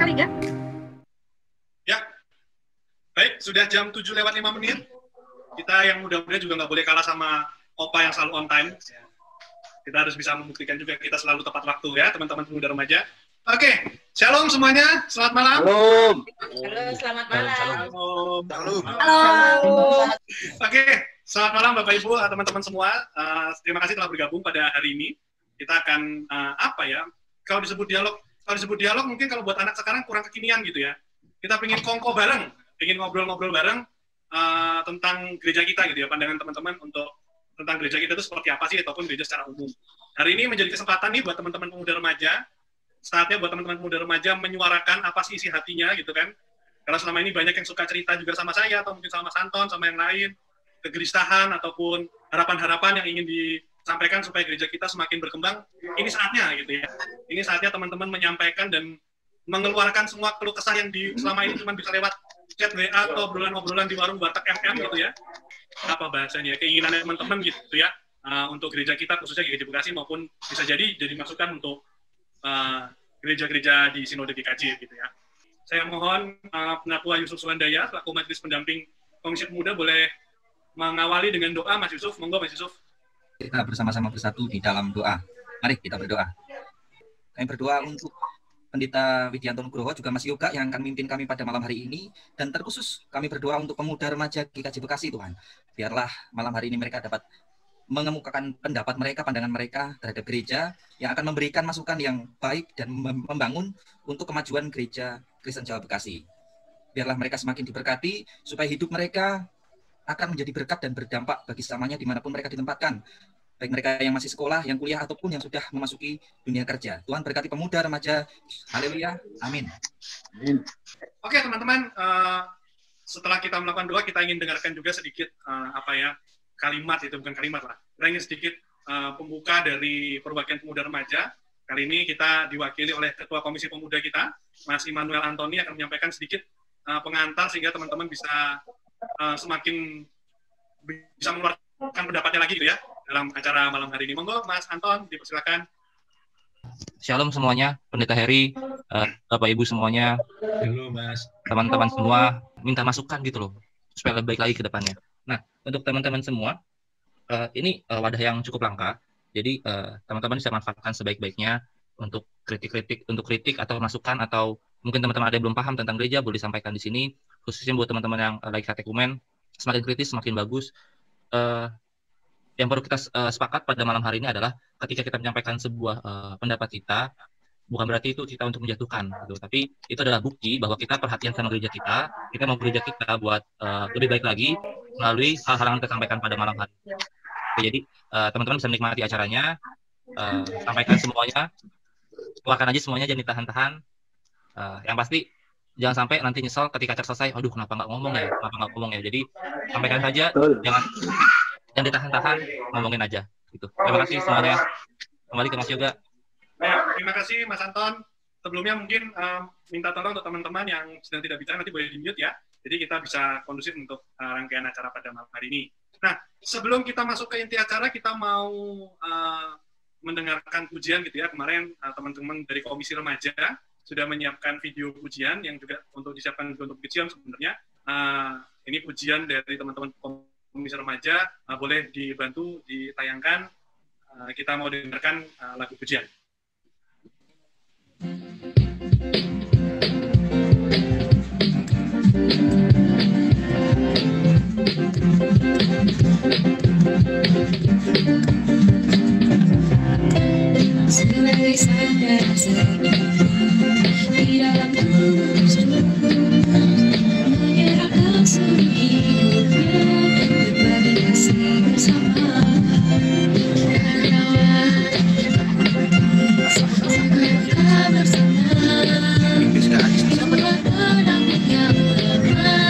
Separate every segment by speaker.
Speaker 1: Riga?
Speaker 2: Ya, baik, sudah jam 7:05. Kita yang muda-muda juga nggak boleh kalah sama Opa yang selalu on time. Kita harus bisa membuktikan juga kita selalu tepat waktu ya, teman-teman pemuda remaja. Oke, shalom semuanya, selamat malam.
Speaker 3: Shalom.
Speaker 4: Halo, selamat malam.
Speaker 2: Shalom.
Speaker 1: Halo.
Speaker 2: Oke, selamat malam Bapak Ibu, teman-teman semua. Terima kasih telah bergabung pada hari ini. Kita akan kalau disebut dialog mungkin kalau buat anak sekarang kurang kekinian gitu ya. Kita pengen kongko bareng, pengen ngobrol-ngobrol bareng tentang gereja kita gitu ya, pandangan teman-teman untuk tentang gereja kita itu seperti apa sih, ataupun gereja secara umum. Hari ini menjadi kesempatan nih buat teman-teman pemuda remaja, saatnya buat teman-teman pemuda remaja menyuarakan apa sih isi hatinya gitu kan. Karena selama ini banyak yang suka cerita juga sama saya, atau mungkin sama Mas Anton, sama yang lain, kegelisahan ataupun harapan-harapan yang ingin disampaikan supaya gereja kita semakin berkembang. Ini saatnya gitu ya. Ini saatnya teman-teman menyampaikan dan mengeluarkan semua keluh kesah yang selama ini cuma bisa lewat chat WA atau obrolan-obrolan di warung Warteg MM gitu ya. Apa bahasanya, keinginan teman-teman gitu ya, untuk gereja kita, khususnya gereja Bekasi, maupun bisa jadi masukan untuk gereja-gereja di Sinode GKJ gitu ya. Saya mohon Penatua Yusuf Suwandaya, selaku Majelis Pendamping Komisi Pemuda, boleh mengawali dengan doa. Mas Yusuf, monggo Mas Yusuf.
Speaker 3: Kita bersama-sama bersatu di dalam doa. Mari kita berdoa. Kami berdoa untuk Pendeta Widianto Nugroho, juga Mas Yoga yang akan memimpin kami pada malam hari ini. Dan terkhusus kami berdoa untuk pemuda remaja GKJ Bekasi, Tuhan. Biarlah malam hari ini mereka dapat mengemukakan pendapat mereka, pandangan mereka terhadap gereja, yang akan memberikan masukan yang baik dan membangun untuk kemajuan gereja Kristen Jawa Bekasi. Biarlah mereka semakin diberkati, supaya hidup mereka akan menjadi berkat dan berdampak bagi sesamanya dimanapun mereka ditempatkan. Baik mereka yang masih sekolah, yang kuliah, ataupun yang sudah memasuki dunia kerja. Tuhan berkati pemuda, remaja. Haleluya. Amin.
Speaker 2: Amin. Oke teman-teman, setelah kita melakukan doa, kita ingin dengarkan juga sedikit kalimat, itu bukan kalimat lah. Kita ingin sedikit pembuka dari perwakilan pemuda remaja. Kali ini kita diwakili oleh Ketua Komisi Pemuda kita, Mas Immanuel Antoni, akan menyampaikan sedikit pengantar sehingga teman-teman bisa semakin bisa mengeluarkan pendapatnya lagi gitu ya dalam acara malam hari ini. Monggo Mas Anton, dipersilakan.
Speaker 5: Shalom semuanya, Pendeta Heri, Bapak Ibu semuanya.
Speaker 2: Halo Mas.
Speaker 5: Teman-teman semua minta masukan gitu loh, supaya lebih baik lagi ke depannya. Nah, untuk teman-teman semua, ini wadah yang cukup langka. Jadi teman-teman bisa manfaatkan sebaik-baiknya untuk kritik atau masukan, atau mungkin teman-teman ada yang belum paham tentang gereja, boleh disampaikan di sini. Khususnya buat teman-teman yang lagi katekumen, semakin kritis semakin bagus. Yang perlu kita sepakat pada malam hari ini adalah ketika kita menyampaikan sebuah pendapat kita, bukan berarti itu kita untuk menjatuhkan, gitu. Tapi itu adalah bukti bahwa kita perhatian sama gereja kita mau gereja kita buat lebih baik lagi melalui hal-hal yang kita sampaikan pada malam hari. Oke, jadi teman-teman bisa menikmati acaranya, sampaikan semuanya, keluarkan aja semuanya, jangan ditahan-tahan. Yang pasti jangan sampai nanti nyesel ketika acara selesai, aduh kenapa nggak ngomong ya. Jadi sampaikan saja, jangan ditahan-tahan, ngomongin aja gitu. Terima kasih semuanya. Kembali ke Mas Yoga.
Speaker 2: Terima kasih Mas Anton. Sebelumnya mungkin minta tolong untuk teman-teman yang sedang tidak bicara nanti boleh di-mute ya. Jadi kita bisa kondusif untuk rangkaian acara pada malam hari ini. Nah, sebelum kita masuk ke inti acara, kita mau mendengarkan pujian gitu ya. Kemarin teman-teman dari Komisi Remaja sudah menyiapkan video pujian yang juga untuk disiapkan untuk pujian sebenarnya. Ini pujian dari teman-teman Komisi Remaja, boleh dibantu ditayangkan. Kita mau dengarkan lagu pujian.
Speaker 6: Sebagai sadar di dalam tubuhmu, menyerahkan seluruh hidupnya, berbagi kasih bersama. Karena kita bersama, sebuah pedang yang lama.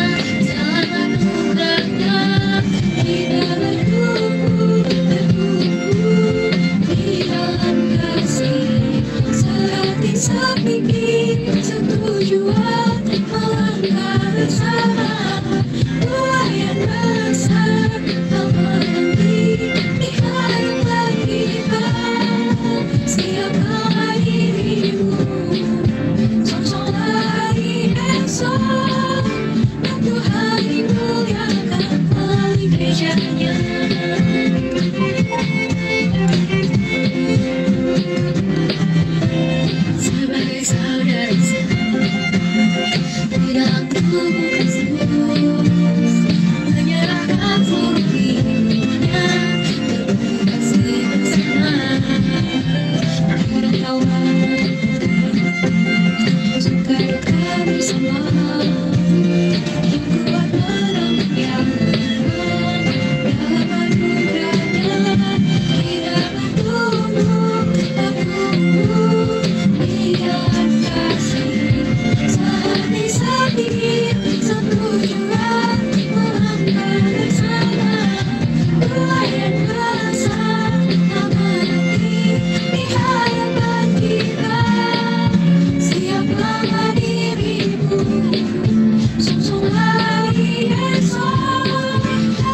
Speaker 6: dimuliakan oleh gerejanya. Sebagai saudara di dalam tubuh Kristus, menyerahkan seluruh hidupnya untuk kasih bersama. Kau suka duka bersama, yang kuat menang yang menang dalam anugerahnya. Tidak bertumbuh tabungmu dengan kasih, sehati-hati satu jurat melangkah bersama. Doain bahasa amanati di hadapan kita. Siapkanlah dirimu, sungsunglah di esok,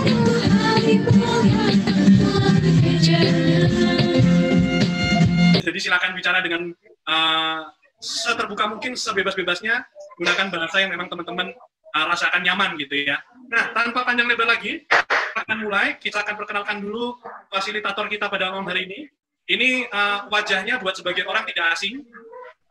Speaker 6: dan Tuhan dimuliakan oleh gerejanya.
Speaker 2: Jadi silakan bicara dengan seterbuka mungkin, sebebas-bebasnya, gunakan bahasa yang memang teman-teman rasakan nyaman gitu ya. Nah, tanpa panjang lebar lagi, akan mulai. Kita akan perkenalkan dulu fasilitator kita pada malam hari ini. Ini wajahnya buat sebagian orang tidak asing,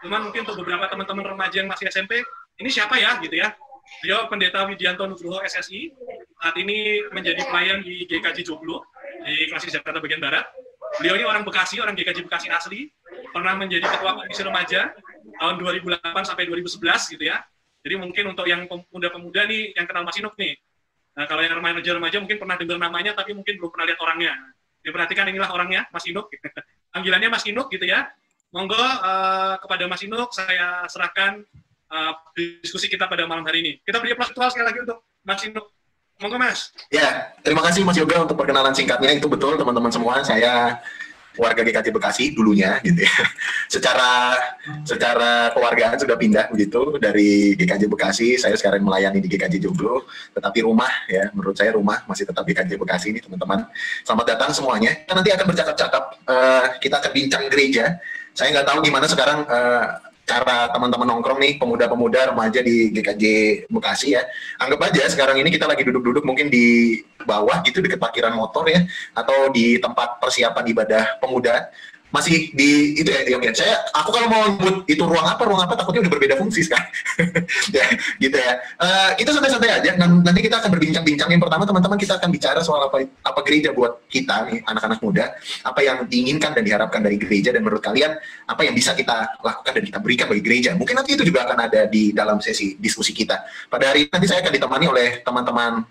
Speaker 2: cuman mungkin untuk beberapa teman-teman remaja yang masih SMP, ini siapa ya gitu ya. Beliau Pendeta Widianto Nugroho SSI, saat ini menjadi pelayan di GKJ Joglo, di Klasik Jakarta bagian Barat. Beliau ini orang Bekasi, orang GKJ Bekasi asli, pernah menjadi ketua komisi remaja tahun 2008 sampai 2011 gitu ya. Jadi mungkin untuk yang pemuda-pemuda nih yang kenal Mas Inuk nih. Nah, kalau yang remaja-remaja mungkin pernah dengar namanya tapi mungkin belum pernah lihat orangnya. Diperhatikan, inilah orangnya, Mas Inuk. Panggilannya Mas Inuk gitu ya. Monggo kepada Mas Inuk saya serahkan diskusi kita pada malam hari ini. Kita beri aplaus sekali lagi untuk Mas Inuk. Monggo Mas.
Speaker 1: Ya, terima kasih Mas Yoga untuk perkenalan singkatnya. Itu betul teman-teman semua, saya warga GKJ Bekasi dulunya gitu ya. Secara keluargaan sudah pindah begitu dari GKJ Bekasi, saya sekarang melayani di GKJ Joglo, tetapi rumah ya, menurut saya rumah masih tetap GKJ Bekasi ini teman-teman. Selamat datang semuanya. Kita nanti akan bercakap-cakap, kita akan bincang gereja. Saya nggak tahu gimana sekarang cara teman-teman nongkrong nih, pemuda-pemuda remaja di GKJ Bekasi ya. Anggap aja sekarang ini kita lagi duduk-duduk mungkin di bawah gitu, dekat parkiran motor ya, atau di tempat persiapan ibadah pemuda. Masih di itu ya, aku kalau mau nyebut itu ruang apa takutnya udah berbeda fungsi sekarang. Ya, gitu ya. Kita santai-santai aja. Nanti kita akan berbincang-bincang. Yang pertama teman-teman kita akan bicara soal apa gereja buat kita nih, anak-anak muda. Apa yang diinginkan dan diharapkan dari gereja, dan menurut kalian apa yang bisa kita lakukan dan kita berikan bagi gereja. Mungkin nanti itu juga akan ada di dalam sesi diskusi kita. Pada hari ini nanti saya akan ditemani oleh teman-teman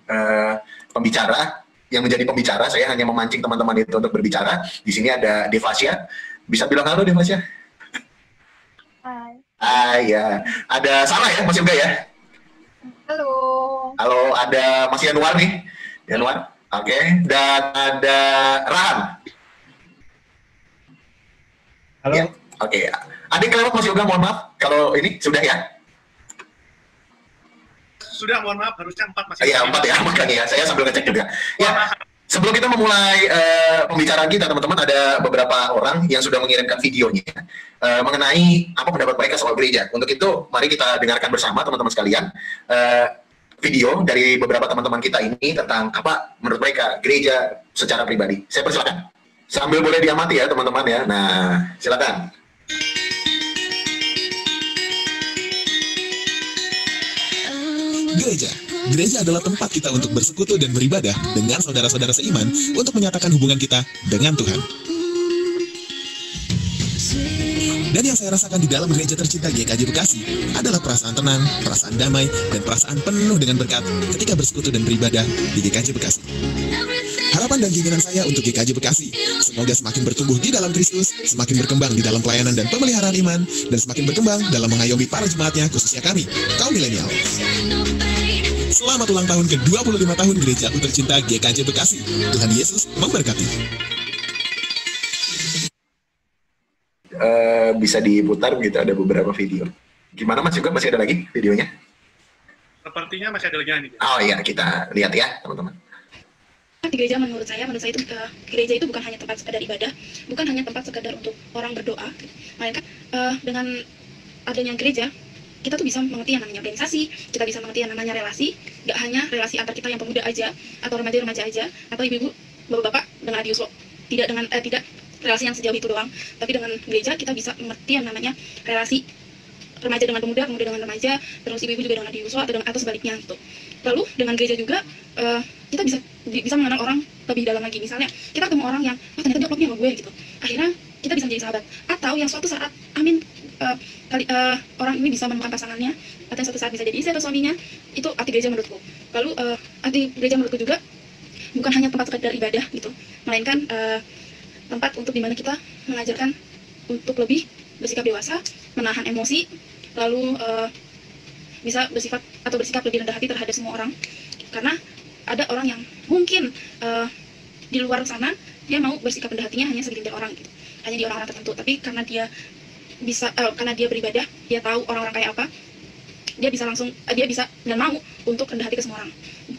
Speaker 1: pembicara. Yang menjadi pembicara, saya hanya memancing teman-teman itu untuk berbicara. Di sini ada Devasya. Bisa bilang halo Devasya? Hai. Ya. Ada Sarah ya, Mas Yoga ya?
Speaker 4: Halo.
Speaker 1: Halo, ada Mas Yanuar nih. Yanuar, oke. Dan ada Rahan.
Speaker 7: Halo.
Speaker 1: Ya, oke. Adik kelewat Mas Yoga, mohon maaf. Kalau ini sudah ya?
Speaker 2: Sudah, mohon maaf, harusnya 4 masih.
Speaker 1: Iya, 4 ya, makanya ya. Saya sambil ngecek juga. Ya, sebelum kita memulai pembicaraan kita, teman-teman, ada beberapa orang yang sudah mengirimkan videonya mengenai apa pendapat mereka soal gereja. Untuk itu, mari kita dengarkan bersama, teman-teman sekalian, video dari beberapa teman-teman kita ini tentang apa menurut mereka gereja secara pribadi. Saya persilakan. Sambil boleh diamati ya, teman-teman ya. Nah, silakan.
Speaker 8: Gereja adalah tempat kita untuk bersekutu dan beribadah dengan saudara-saudara seiman untuk menyatakan hubungan kita dengan Tuhan. Dan yang saya rasakan di dalam gereja tercinta GKJ Bekasi adalah perasaan tenang, perasaan damai, dan perasaan penuh dengan berkat ketika bersekutu dan beribadah di GKJ Bekasi. Harapan dan keinginan saya untuk GKJ Bekasi, semoga semakin bertumbuh di dalam Kristus, semakin berkembang di dalam pelayanan dan pemeliharaan iman, dan semakin berkembang dalam mengayomi para jemaatnya, khususnya kami, kaum milenial. Selamat ulang tahun ke-25 tahun Gerejaku Tercinta GKJ Bekasi. Tuhan Yesus memberkati.
Speaker 1: Bisa diputar gitu, ada beberapa video. Gimana Mas juga, masih ada lagi videonya?
Speaker 2: Sepertinya masih ada lagi nih.
Speaker 1: Oh iya, kita lihat ya teman-teman.
Speaker 4: Di gereja menurut saya itu gereja itu bukan hanya tempat sekadar ibadah, bukan hanya tempat sekadar untuk orang berdoa, melainkan dengan adanya gereja kita tuh bisa mengerti yang namanya organisasi, kita bisa mengerti yang namanya relasi, gak hanya relasi antar kita yang pemuda aja, atau remaja-remaja aja, atau ibu-ibu, bapak-bapak dengan Adiuslo. Tidak dengan tidak relasi yang sejauh itu doang, tapi dengan gereja kita bisa mengerti yang namanya relasi remaja dengan pemuda, pemuda dengan remaja, terus ibu-ibu juga dengan Adiuslo atau sebaliknya gitu. Lalu dengan gereja juga kita bisa mengenal orang lebih dalam lagi. Misalnya kita ketemu orang yang ternyata dia klopnya sama gue gitu. Akhirnya kita bisa menjadi sahabat. Atau yang suatu saat orang ini bisa menemukan pasangannya, atau yang suatu saat bisa jadi istri atau suaminya. Itu arti gereja menurutku. Lalu arti gereja menurutku juga bukan hanya tempat sekedar ibadah gitu, melainkan tempat untuk dimana kita mengajarkan untuk lebih bersikap dewasa, menahan emosi, lalu bisa bersikap lebih rendah hati terhadap semua orang. Karena ada orang yang mungkin di luar sana dia mau bersikap rendah hatinya hanya segelintir orang gitu, hanya di orang-orang tertentu. Tapi karena dia karena dia beribadah, dia tahu orang-orang kayak apa, dia bisa dan mau untuk rendah hati ke semua orang.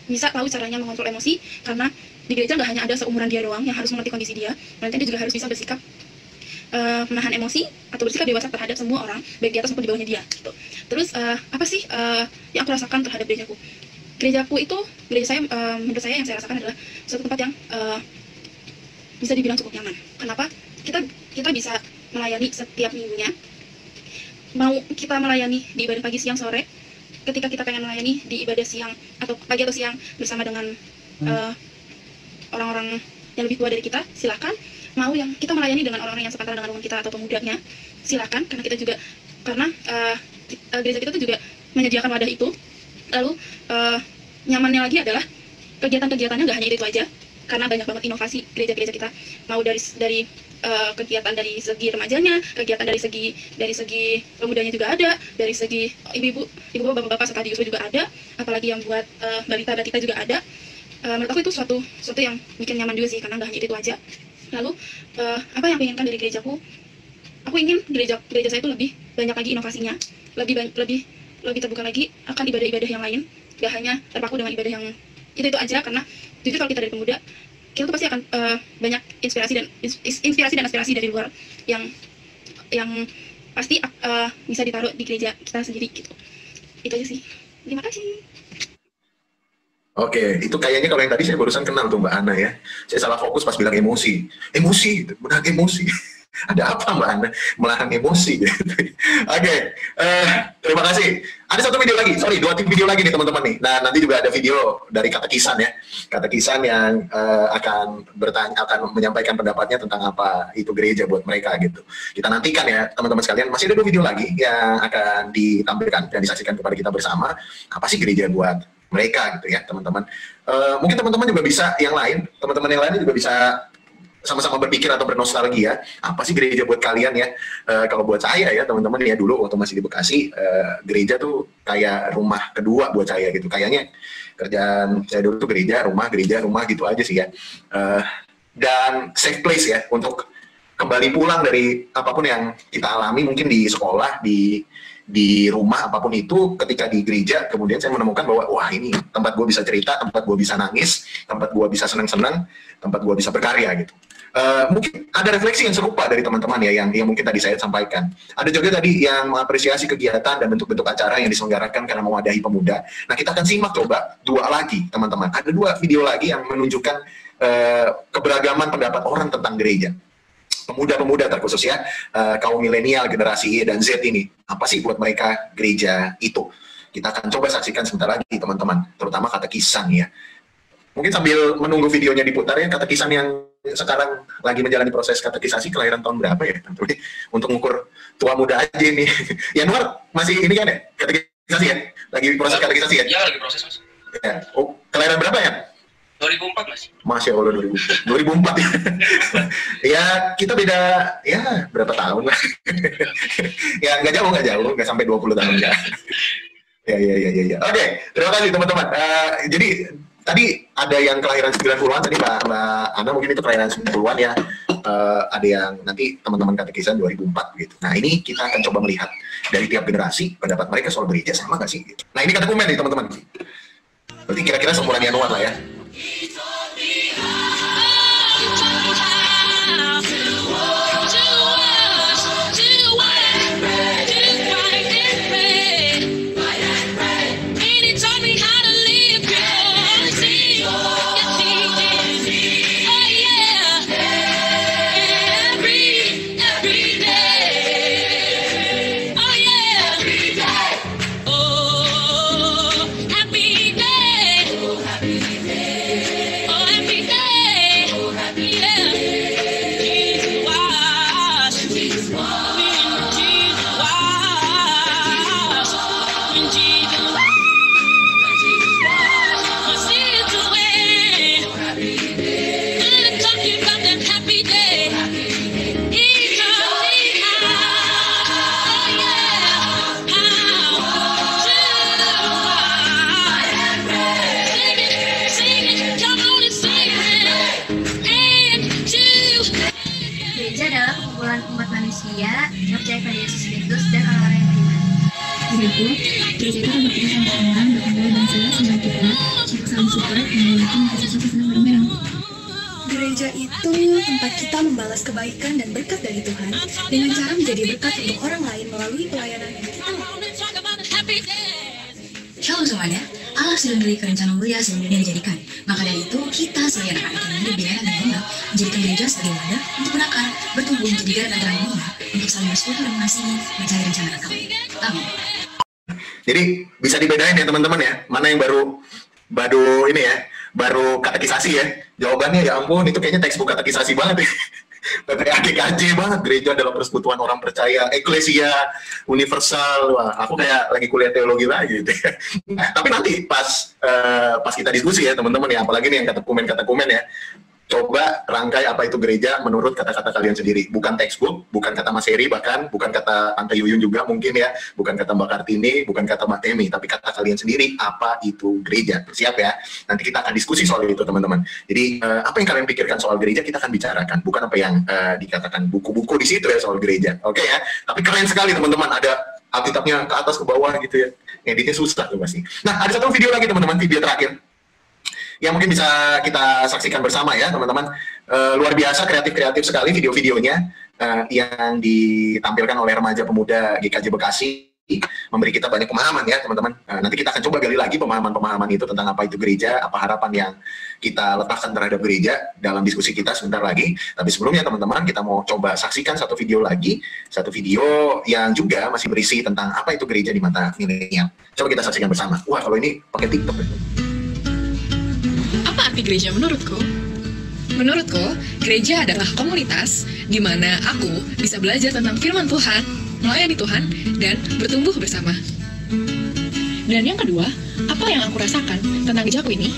Speaker 4: Bisa tahu caranya mengontrol emosi, karena di gereja nggak hanya ada seumuran dia doang yang harus mengerti kondisi dia, melainkan dia juga harus bisa bersikap menahan emosi atau bersikap dewasa terhadap semua orang, baik di atas maupun di bawahnya dia gitu. Terus apa sih yang aku rasakan terhadap gerejaku? Gereja saya, menurut saya yang saya rasakan adalah suatu tempat yang bisa dibilang cukup nyaman. Kenapa? Kita bisa melayani setiap minggunya. Mau kita melayani di ibadah pagi, siang, sore, ketika kita pengen melayani di ibadah siang atau pagi atau siang bersama dengan orang-orang yang lebih tua dari kita, silakan. Mau yang kita melayani dengan orang-orang yang sepantaran dengan umur kita atau pemudanya, silakan. Karena gereja kita tuh juga menyediakan wadah itu. Lalu nyamannya lagi adalah kegiatan-kegiatannya nggak hanya itu aja, karena banyak banget inovasi gereja-gereja kita. Mau dari kegiatan dari segi remajanya, kegiatan dari segi pemudanya juga ada, dari segi ibu-ibu, bapak-bapak serta Adiuslo juga ada, apalagi yang buat balita-balita juga ada. Menurut aku itu suatu yang bikin nyaman juga sih, karena nggak hanya itu aja. Lalu apa yang aku inginkan dari gerejaku? Aku ingin gereja saya itu lebih banyak lagi inovasinya, lebih terbuka lagi akan ibadah-ibadah yang lain, gak hanya terpaku dengan ibadah yang itu aja. Karena jujur kalau kita dari pemuda, kita tuh pasti akan banyak inspirasi dan aspirasi dari luar yang pasti bisa ditaruh di gereja kita sendiri gitu. Itu aja sih. Terima kasih.
Speaker 1: Oke, itu kayaknya kalau yang tadi saya barusan kenal tuh Mbak Ana ya. Saya salah fokus pas bilang emosi, menahan emosi. Ada apa Mbak Ana? Menahan emosi. Oke, terima kasih. Ada satu video lagi, dua video lagi nih teman-teman nih. Nah, nanti juga ada video dari Katekisan ya. Katekisan yang akan menyampaikan pendapatnya tentang apa itu gereja buat mereka gitu. Kita nantikan ya teman-teman sekalian. Masih ada 2 video lagi yang akan ditampilkan dan disaksikan kepada kita bersama. Apa sih gereja buat mereka gitu ya teman-teman. Mungkin teman-teman juga bisa teman-teman yang lain juga bisa sama-sama berpikir atau bernostalgia, apa sih gereja buat kalian ya? Kalau buat saya ya teman-teman ya, dulu waktu masih di Bekasi, gereja tuh kayak rumah kedua buat saya gitu. Kayaknya kerjaan saya dulu tuh gereja, rumah gitu aja sih ya. Dan safe place ya untuk kembali pulang dari apapun yang kita alami, mungkin di sekolah, di rumah, apapun itu. Ketika di gereja kemudian saya menemukan bahwa wah, ini tempat gue bisa cerita, tempat gue bisa nangis, tempat gue bisa senang-senang, tempat gue bisa berkarya gitu. Mungkin ada refleksi yang serupa dari teman-teman ya yang mungkin tadi saya sampaikan. Ada juga tadi yang mengapresiasi kegiatan dan bentuk-bentuk acara yang diselenggarakan karena mewadahi pemuda. Nah, kita akan simak coba 2 lagi teman-teman. Ada 2 video lagi yang menunjukkan keberagaman pendapat orang tentang gereja. Pemuda-pemuda terkhusus ya, kaum milenial, generasi Y dan Z ini. Apa sih buat mereka gereja itu? Kita akan coba saksikan sebentar lagi teman-teman, terutama Katekisan ya. Mungkin sambil menunggu videonya diputar ya, Katekisan yang sekarang lagi menjalani proses katekisasi, kelahiran tahun berapa ya? Untuk mengukur tua muda aja ini. Yanuar masih ini kan ya? Katekisasi ya? Lagi proses katekisasi ya?
Speaker 5: Iya, lagi proses mas.
Speaker 1: Ya. Oh, kelahiran berapa ya?
Speaker 5: 2004 mas.
Speaker 1: Masya Allah 2004 ya. Ya kita beda ya berapa tahun lah. Ya nggak jauh, nggak sampai 20 tahun ya. Ya. Oke, terima kasih teman-teman. Jadi tadi ada yang kelahiran 90-an tadi Mbak Ana, mungkin itu kelahiran 90-an ya. Ada yang nanti teman-teman Katekisan 2004 gitu. Nah, ini kita akan coba melihat dari tiap generasi pendapat mereka soal gereja sama nggak sih? Nah, ini kata komen nih teman-teman. Berarti kira-kira seumuran Yanuar lah ya.
Speaker 4: saling support dan walaupun kita sedang bareng-bareng. Gereja itu tempat kita membalas kebaikan dan berkat dari Tuhan dengan cara menjadi berkat untuk orang lain melalui pelayanan yang kita lakukan.
Speaker 7: Shalom semuanya, Allah sudah memiliki rencana mulia sebelum dunia dijadikan. Maka dari itu, kita sebagai anak-anak yang hidup di era dan dunia, menjadikan gereja sebagai wadah untuk berakar, bertumbuh menjadi garam dan terang dunia, untuk saling bersekutu dan mengasihi, mencari rencana Allah. Amin.
Speaker 1: Jadi bisa dibedain ya teman-teman ya, mana yang baru ini ya, baru katekisasi ya. Jawabannya ya ampun, itu kayaknya textbook katekisasi banget ya. GKJ banget, gereja adalah persekutuan orang percaya, eklesia universal. Wah, aku kayak lagi kuliah teologi lagi gitu ya. Tapi nanti pas kita diskusi ya teman-teman ya, apalagi nih yang kata-komen ya, coba rangkai apa itu gereja menurut kata-kata kalian sendiri, bukan textbook, bukan kata Mas Heri, bahkan bukan kata Tante Yuyun juga mungkin ya, bukan kata Mbak Kartini, bukan kata Mbak Temi, tapi kata kalian sendiri apa itu gereja. Siap ya? Nanti kita akan diskusi soal itu teman-teman. Jadi apa yang kalian pikirkan soal gereja kita akan bicarakan, bukan apa yang dikatakan buku-buku di situ ya soal gereja. Oke ya? Tapi keren sekali teman-teman, ada Alkitabnya ke atas ke bawah gitu ya. Ngeditnya susah tuh pasti. Nah, ada satu video lagi teman-teman, video terakhir yang mungkin bisa kita saksikan bersama ya teman-teman. Luar biasa kreatif sekali video-videonya yang ditampilkan oleh remaja pemuda GKJ Bekasi, memberi kita banyak pemahaman ya teman-teman. Nanti kita akan coba gali lagi pemahaman-pemahaman itu tentang apa itu gereja, apa harapan yang kita letakkan terhadap gereja dalam diskusi kita sebentar lagi. Tapi sebelumnya teman-teman, kita mau coba saksikan satu video lagi, satu video yang juga masih berisi tentang apa itu gereja di mata milenial. Coba kita saksikan bersama. Wah, kalau ini pakai TikTok ya.
Speaker 9: Apa arti gereja menurutku? Menurutku, gereja adalah komunitas di mana aku bisa belajar tentang firman Tuhan, melayani Tuhan, dan bertumbuh bersama. Dan yang kedua, apa yang aku rasakan tentang gerejaku ini?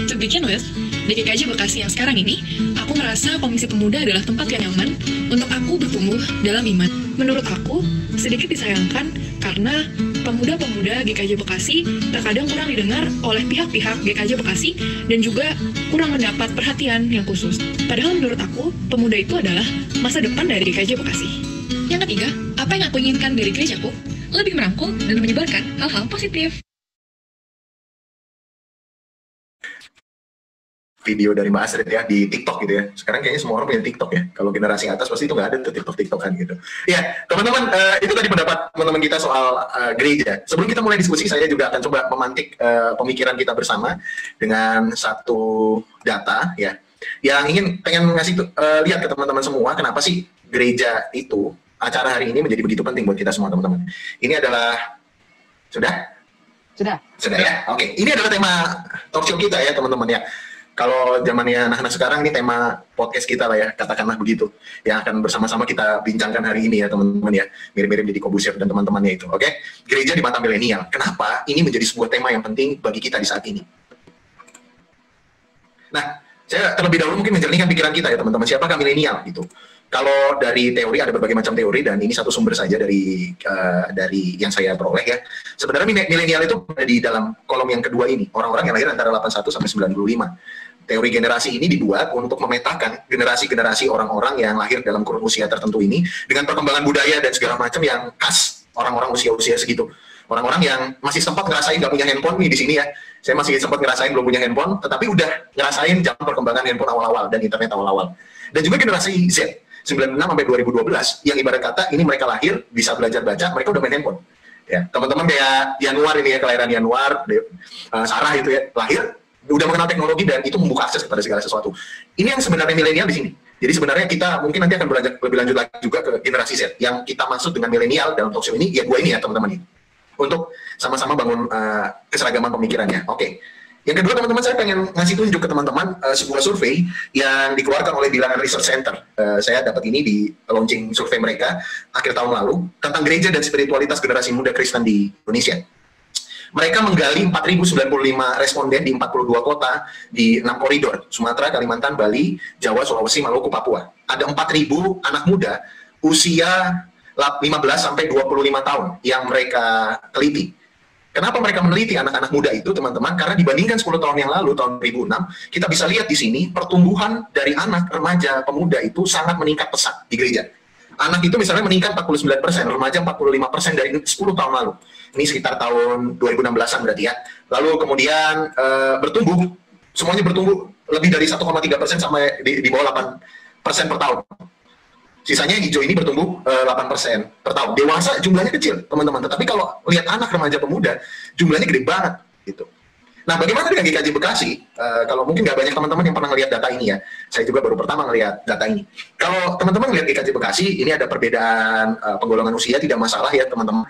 Speaker 9: To begin with, di GKJ Bekasi yang sekarang ini, aku merasa Komisi Pemuda adalah tempat yang nyaman untuk aku bertumbuh dalam iman. Menurut aku, sedikit disayangkan karena pemuda-pemuda GKJ Bekasi terkadang kurang didengar oleh pihak-pihak GKJ Bekasi dan juga kurang mendapat perhatian yang khusus. Padahal menurut aku, pemuda itu adalah masa depan dari GKJ Bekasi. Yang ketiga, apa yang aku inginkan dari gerejaku? Lebih merangkul dan menyebarkan hal-hal positif.
Speaker 1: Video dari Mbak Astrid ya di TikTok gitu ya. Sekarang kayaknya semua orang punya TikTok ya. Kalau generasi atas pasti itu nggak ada tuh TikTok-TikTokan gitu. Ya, teman-teman, itu tadi pendapat teman-teman kita soal gereja. Sebelum kita mulai diskusi, saya juga akan coba memantik pemikiran kita bersama dengan satu data ya, yang pengen ngasih lihat ke teman-teman semua kenapa sih gereja itu, acara hari ini menjadi begitu penting buat kita semua teman-teman. Ini adalah Sudah ya? Oke. Ini adalah tema talk show kita ya teman-teman ya. Kalau zamannya anak-anak sekarang, ini tema podcast kita lah ya, katakanlah begitu. Yang akan bersama-sama kita bincangkan hari ini ya teman-teman ya. Mirip-mirip Deddy Corbuzier dan teman-temannya itu. Oke? Gereja di mata milenial. Kenapa ini menjadi sebuah tema yang penting bagi kita di saat ini? Nah, saya terlebih dahulu mungkin menjernihkan pikiran kita ya teman-teman. Siapakah milenial gitu? Kalau dari teori, ada berbagai macam teori, dan ini satu sumber saja dari yang saya peroleh ya. Sebenarnya milenial itu ada di dalam kolom yang kedua ini, orang-orang yang lahir antara 81 sampai 95. Teori generasi ini dibuat untuk memetakan generasi-generasi orang-orang yang lahir dalam kurun usia tertentu ini dengan perkembangan budaya dan segala macam yang khas orang-orang usia-usia segitu. Orang-orang yang masih sempat ngerasain nggak punya handphone nih di sini ya. Saya masih sempat ngerasain belum punya handphone, tetapi udah ngerasain zaman perkembangan handphone awal-awal dan internet awal-awal. Dan juga generasi Z, 96 sampai 2012, yang ibarat kata ini mereka lahir, bisa belajar baca, mereka udah main handphone. Ya, teman-teman kayak Januar ini ya, kelahiran Januar, Sarah itu ya, lahir, udah mengenal teknologi dan itu membuka akses kepada segala sesuatu. Ini yang sebenarnya milenial di sini. Jadi sebenarnya kita mungkin nanti akan belajar lebih lanjut lagi juga ke generasi Z. Yang kita maksud dengan milenial dalam talk show ini, ya dua ini ya teman-teman. Untuk sama-sama bangun keseragaman pemikirannya. Oke. Yang kedua teman-teman, saya pengen ngasih tunjuk ke teman-teman sebuah survei yang dikeluarkan oleh Bilangan Research Center. Saya dapat ini di launching survei mereka akhir tahun lalu tentang gereja dan spiritualitas generasi muda Kristen di Indonesia. Mereka menggali 4.095 responden di 42 kota di 6 koridor, Sumatera, Kalimantan, Bali, Jawa, Sulawesi, Maluku, Papua. Ada 4.000 anak muda usia 15 sampai 25 tahun yang mereka teliti. Kenapa mereka meneliti anak-anak muda itu, teman-teman? Karena dibandingkan 10 tahun yang lalu, tahun 2006, kita bisa lihat di sini pertumbuhan dari anak, remaja, pemuda itu sangat meningkat pesat di gereja. Anak itu misalnya meningkat 49%, remaja 45% dari 10 tahun lalu. Ini sekitar tahun 2016-an berarti ya. Lalu kemudian bertumbuh, semuanya bertumbuh lebih dari 1,3% sampai di bawah 8% per tahun. Sisanya yang hijau ini bertumbuh 8% per tahun. Dewasa jumlahnya kecil, teman-teman. Tetapi kalau lihat anak, remaja, pemuda, jumlahnya gede banget gitu. Nah, bagaimana dengan GKJ Bekasi? Kalau mungkin nggak banyak teman-teman yang pernah ngelihat data ini ya. Saya juga baru pertama ngelihat data ini. Kalau teman-teman ngelihat GKJ Bekasi, ini ada perbedaan penggolongan usia, tidak masalah ya teman-teman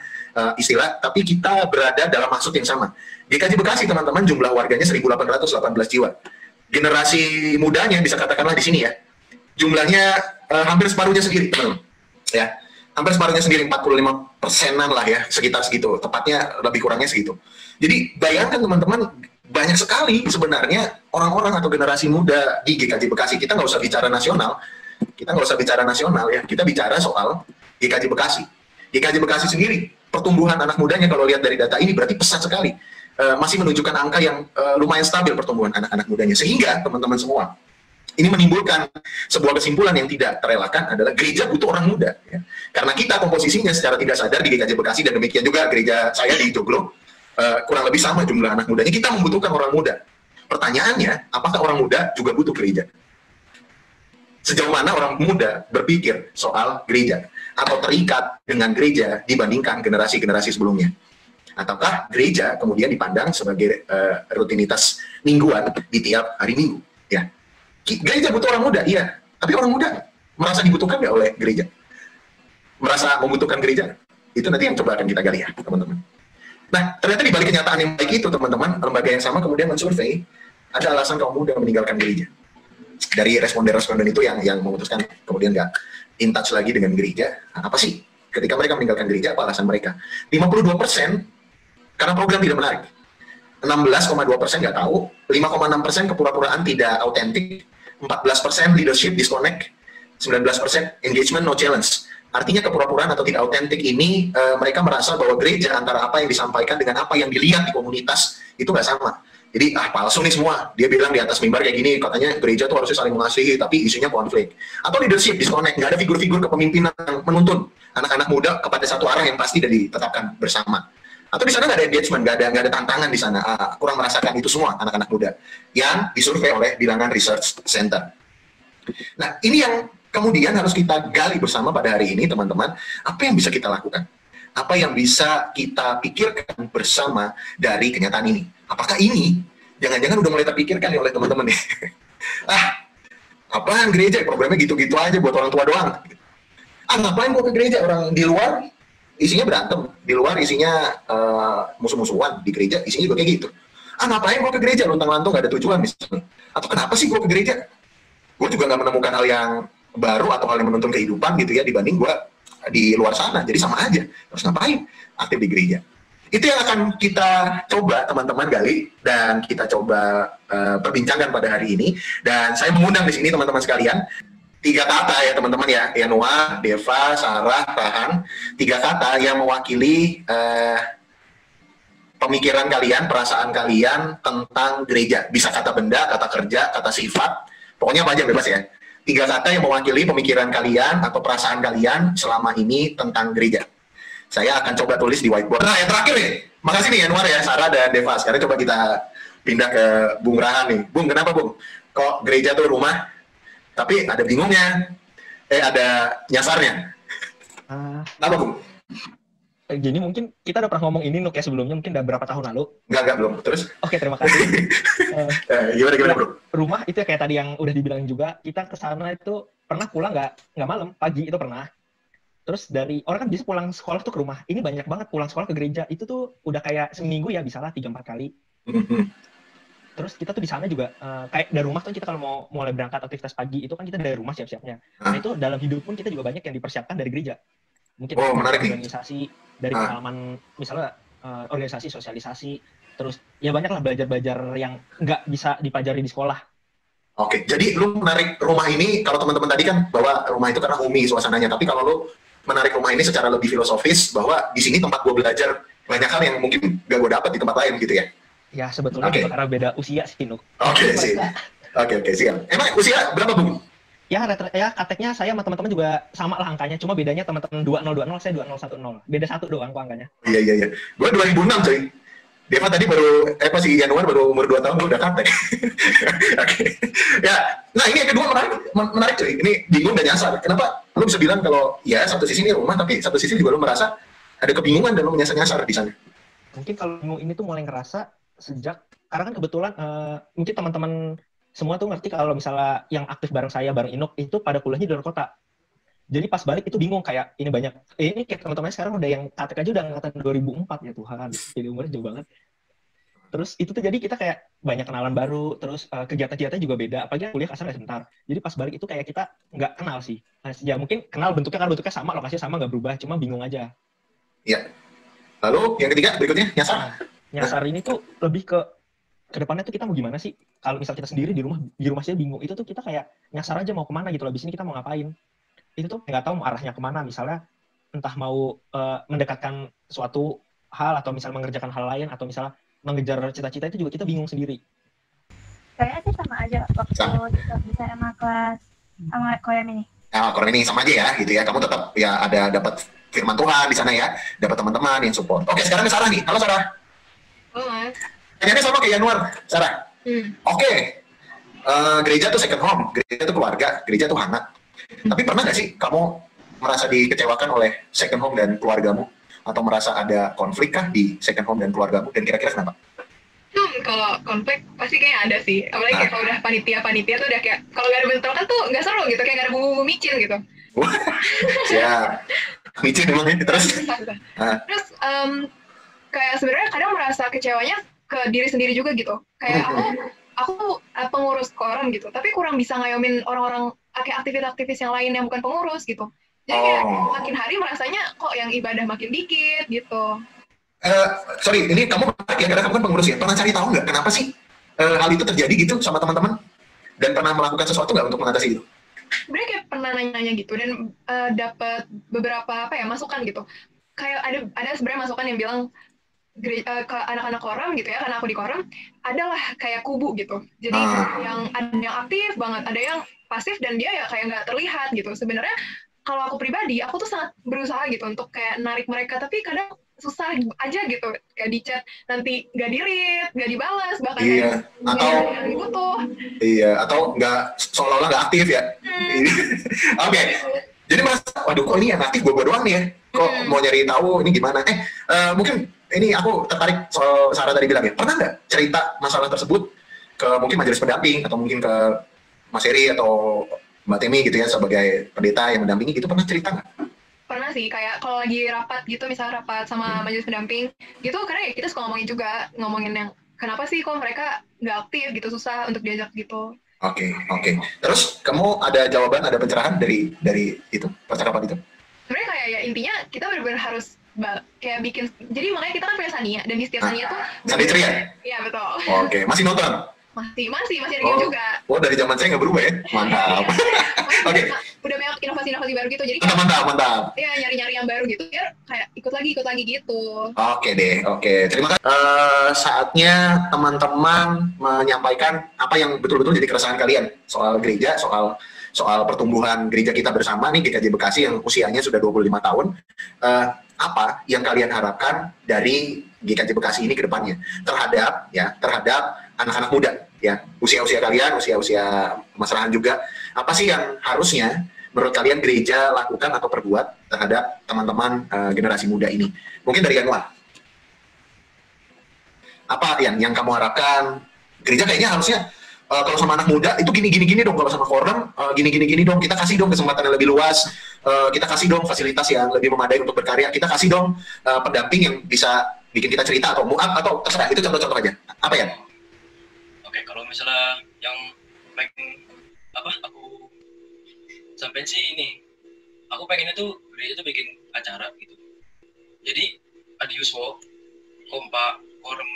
Speaker 1: istilah. Tapi kita berada dalam maksud yang sama. GKJ Bekasi, teman-teman, jumlah warganya 1.818 jiwa. Generasi mudanya bisa katakanlah di sini ya. Jumlahnya hampir separuhnya sendiri, teman-teman. Ya, hampir separuhnya sendiri, 45%-an lah ya, sekitar segitu. Tepatnya lebih kurangnya segitu. Jadi bayangkan teman-teman, banyak sekali sebenarnya orang-orang atau generasi muda di GKJ Bekasi. Kita nggak usah bicara nasional, ya. Kita bicara soal GKJ Bekasi. GKJ Bekasi sendiri, pertumbuhan anak mudanya kalau lihat dari data ini berarti pesat sekali. Masih menunjukkan angka yang lumayan stabil pertumbuhan anak-anak mudanya. Sehingga teman-teman semua, ini menimbulkan sebuah kesimpulan yang tidak terelakkan adalah gereja butuh orang muda. Ya. Karena kita komposisinya secara tidak sadar di GKJ Bekasi dan demikian juga gereja saya di Joglo, kurang lebih sama jumlah anak mudanya. Kita membutuhkan orang muda. Pertanyaannya, apakah orang muda juga butuh gereja? Sejauh mana orang muda berpikir soal gereja? Atau terikat dengan gereja dibandingkan generasi-generasi sebelumnya? Ataukah gereja kemudian dipandang sebagai rutinitas mingguan di tiap hari Minggu? Ya, gereja butuh orang muda, iya. Tapi orang muda merasa dibutuhkan nggak oleh gereja? Merasa membutuhkan gereja? Itu nanti yang coba akan kita gali ya, teman-teman. Nah, ternyata di balik kenyataan yang baik itu, teman-teman, lembaga yang sama kemudian mensurvei ada alasan kaum muda meninggalkan gereja. Dari responden-responden itu yang memutuskan kemudian nggak in touch lagi dengan gereja. Nah, apa sih? Ketika mereka meninggalkan gereja, apa alasan mereka? 52% karena program tidak menarik. 16,2% nggak tahu, 5,6% kepura-puraan tidak autentik, 14% leadership disconnect, 19% engagement no challenge. Artinya kepura-puraan atau tidak autentik ini mereka merasa bahwa gereja antara apa yang disampaikan dengan apa yang dilihat di komunitas itu nggak sama. Jadi palsu nih semua. Dia bilang di atas mimbar kayak gini, katanya gereja tuh harusnya saling mengasihi, tapi isunya konflik. Atau leadership disconnect, nggak ada figur-figur kepemimpinan yang menuntun anak-anak muda kepada satu arah yang pasti dan ditetapkan bersama. Atau di sana nggak ada engagement, nggak ada tantangan di sana. Kurang merasakan itu semua anak-anak muda yang disurvei oleh Bilangan Research Center. Nah, ini yang kemudian harus kita gali bersama pada hari ini, teman-teman. Apa yang bisa kita lakukan? Apa yang bisa kita pikirkan bersama dari kenyataan ini? Apakah ini jangan-jangan udah mulai terpikirkan oleh teman-teman nih? Apaan gereja? Programnya gitu-gitu aja buat orang tua doang. Ngapain gua ke gereja? Orang di luar isinya berantem, di luar isinya musuh-musuhan, di gereja isinya juga kayak gitu. Ngapain gua ke gereja? Lontang-lantung gak ada tujuan misalnya. Atau kenapa sih gua ke gereja? Gue juga nggak menemukan hal yang baru atau hal yang menuntun kehidupan gitu ya dibanding gue di luar sana. Jadi sama aja. Terus ngapain aktif di gereja? Itu yang akan kita coba teman-teman gali dan kita coba perbincangkan pada hari ini. Dan saya mengundang di sini teman-teman sekalian 3 kata ya teman-teman ya, Yanua, Deva, Sarah, Rahan. 3 kata yang mewakili pemikiran kalian, perasaan kalian tentang gereja. Bisa kata benda, kata kerja, kata sifat, pokoknya apa aja bebas ya. 3 kata yang mewakili pemikiran kalian atau perasaan kalian selama ini tentang gereja. Saya akan coba tulis di whiteboard. Nah, yang terakhir nih, makasih nih Yanwar ya, Sarah dan Deva. Sekarang coba kita pindah ke Bung Rahan nih. Bung, kenapa Bung? Kok gereja tuh rumah, tapi ada bingungnya, ada nyasarnya. Kenapa Bung?
Speaker 10: Gini, mungkin kita udah pernah ngomong ini Nuk ya sebelumnya, mungkin udah berapa tahun lalu.
Speaker 1: Enggak, belum. Terus?
Speaker 10: Oke, terima kasih.
Speaker 1: Gimana Bro?
Speaker 10: Rumah itu ya kayak tadi yang udah dibilang juga, kita ke sana itu pernah pulang nggak malam, pagi itu pernah. Terus dari orang kan bisa pulang sekolah tuh ke rumah. Ini banyak banget pulang sekolah ke gereja. Itu tuh udah kayak seminggu ya, bisa lah 3-4 kali. Terus kita tuh di sana juga kayak dari rumah tuh kita kalau mau mulai berangkat aktivitas pagi itu kan kita dari rumah siap-siapnya. Nah itu dalam hidup pun kita juga banyak yang dipersiapkan dari gereja. Mungkin dari organisasi, dari pengalaman misalnya organisasi, sosialisasi, terus ya banyak lah belajar-belajar yang nggak bisa dipelajari di sekolah.
Speaker 1: Oke, jadi lu menarik rumah ini, kalau teman-teman tadi kan bahwa rumah itu karena homey suasananya, tapi kalau lu menarik rumah ini secara lebih filosofis bahwa di sini tempat gue belajar banyak hal yang mungkin gak gue dapat di tempat lain gitu ya?
Speaker 10: Ya sebetulnya juga karena beda usia sih Nuk.
Speaker 1: Oke, siap. Emang usia berapa Bung?
Speaker 10: Ya kateknya saya sama teman-teman juga sama lah angkanya, cuma bedanya teman-teman 2020, saya 2010. Beda 1 doang kok angkanya.
Speaker 1: Iya. Gue 2006 coy. Deva tadi baru, si Januar baru umur 2 tahun udah praktek. Oke. Ya, nah ini yang kedua menarik cuy. Ini bingung dan nyasar. Kenapa lu bisa bilang kalau ya satu sisi ini rumah, tapi satu sisi juga lu merasa ada kebingungan dan lu nyasar di sana?
Speaker 10: Mungkin kalau bingung ini tuh mulai ngerasa sejak, karena kan kebetulan mungkin teman-teman semua tuh ngerti kalau misalnya yang aktif bareng saya, bareng Inuk, itu pada kuliahnya di luar kota. Jadi pas balik itu bingung kayak ini banyak, ini kayak teman-teman sekarang udah yang KTK aja udah angkatan 2004 ya Tuhan, jadi umurnya jauh banget. Terus itu tuh jadi kita kayak banyak kenalan baru, terus kegiatan-kegiatan juga beda, apalagi kuliah kasar sebentar. Jadi pas balik itu kayak kita nggak kenal sih. Nah, ya mungkin kenal bentuknya kan bentuknya sama, lokasinya sama, nggak berubah, cuma bingung aja.
Speaker 1: Iya. Lalu yang ketiga berikutnya nyasar.
Speaker 10: Nah, nyasar ini tuh lebih ke depannya tuh kita mau gimana sih? Kalau misal kita sendiri di rumah sih bingung, itu tuh kita kayak nyasar aja mau kemana gitu loh. Abis ini kita mau ngapain? Itu tuh nggak tahu mau arahnya kemana. Misalnya entah mau mendekatkan suatu hal atau misalnya mengerjakan hal lain atau misalnya mengejar cita-cita, itu juga kita bingung sendiri.
Speaker 11: Kayaknya sih sama aja waktu di SMA kelas sama Koyam ini.
Speaker 1: Nah, Koyam ini sama aja ya, gitu ya. Kamu tetap ya ada dapat firman Tuhan di sana ya, dapat teman-teman yang support. Oke, sekarang ke Sarah nih. Halo Sarah.
Speaker 9: Mas.
Speaker 1: Kayaknya sama kayak Januar, Sarah. Oke. Gereja tuh second home, gereja tuh keluarga, gereja tuh hangat. Tapi pernah nggak sih kamu merasa dikecewakan oleh second home dan keluargamu? Atau merasa ada konflik kah di second home dan keluargamu? Dan kira-kira kenapa?
Speaker 9: Kalau konflik pasti kayaknya ada sih. Apalagi kayak kalau udah panitia tuh udah kayak, kalau nggak ada bentrokan tuh nggak seru gitu, kayak nggak ada bumbu-bumbu micin gitu.
Speaker 1: Siap. Micin emang ya, terus?
Speaker 9: Terus kayak sebenarnya kadang merasa kecewanya ke diri sendiri juga gitu. Kayak aku pengurus koram gitu, tapi kurang bisa ngayomin orang-orang kayak aktivis-aktivis yang lain yang bukan pengurus gitu. Jadi kayak makin hari merasanya kok yang ibadah makin dikit gitu.
Speaker 1: Sorry, ini kamu ya, karena kamu kan pengurus ya, pernah cari tahu nggak kenapa sih hal itu terjadi gitu sama teman-teman? Dan pernah melakukan sesuatu nggak untuk mengatasi itu?
Speaker 9: Sebenarnya kayak pernah nanya-nanya gitu dan dapat beberapa masukan gitu. Kayak ada sebenarnya masukan yang bilang ke anak-anak koram gitu ya, karena aku di koram adalah kayak kubu gitu. Jadi yang ada yang aktif banget, ada yang pasif dan dia ya kayak nggak terlihat gitu. Sebenarnya kalau aku pribadi, aku tuh sangat berusaha gitu untuk kayak narik mereka, tapi kadang susah aja gitu, kayak di chat nanti nggak di-read, nggak dibalas, bahkan
Speaker 1: atau
Speaker 9: yang butuh.
Speaker 1: Iya, atau nggak seolah-olah nggak aktif ya. Oke. Jadi mas, waduh kok ini yang aktif gue doang nih ya? Kok mau nyari tahu ini gimana? Mungkin ini aku tertarik soal Sarah tadi bilang ya. Pernah nggak cerita masalah tersebut ke mungkin majelis pendamping atau mungkin ke Mas Heri atau Mbak Temi gitu ya sebagai pendeta yang mendampingi gitu, pernah cerita nggak?
Speaker 9: Pernah sih, kayak kalau lagi rapat gitu, misalnya rapat sama majelis pendamping gitu, karena ya kita suka ngomongin yang kenapa sih kok mereka nggak aktif gitu, susah untuk diajak gitu.
Speaker 1: Oke. Terus kamu ada jawaban, ada pencerahan dari itu percakapan itu?
Speaker 9: Sebenarnya kayak ya intinya kita benar-benar harus kayak bikin, jadi makanya kita kan punya Sania, dan di setiap Sania tuh
Speaker 1: Sania ceria?
Speaker 9: Iya betul.
Speaker 1: Oke, masih nonton?
Speaker 9: Masih ada game juga.
Speaker 1: Oh, dari zaman saya nggak berubah ya? Mantap. Oke.
Speaker 9: Udah banyak inovasi-inovasi baru gitu, jadi
Speaker 1: mantap.
Speaker 9: Ya nyari-nyari yang baru gitu, biar kayak ikut lagi gitu.
Speaker 1: Oke deh, oke. Terima kasih. Saatnya teman-teman menyampaikan apa yang betul-betul jadi keresahan kalian soal gereja, soal pertumbuhan gereja kita bersama nih, GKJ Bekasi yang usianya sudah 25 tahun. Apa yang kalian harapkan dari GKJ Bekasi ini ke depannya terhadap anak-anak muda ya, usia-usia kalian, usia-usia masrahan juga. Apa sih yang harusnya menurut kalian gereja lakukan atau perbuat terhadap teman-teman generasi muda ini? Mungkin dari Januar. Apa yang kamu harapkan? Gereja kayaknya harusnya kalau sama anak muda itu gini dong, kalau sama forum gini dong, kita kasih dong kesempatan yang lebih luas, kita kasih dong fasilitas yang lebih memadai untuk berkarya, kita kasih dong pendamping yang bisa bikin kita cerita atau muat atau terserah, itu contoh-contoh aja. Apa ya?
Speaker 12: Oke, kalau misalnya yang pengen aku sampein sih ini, aku pengennya tuh gereja tuh bikin acara gitu. Jadi ada Yuswo, kompak, forum,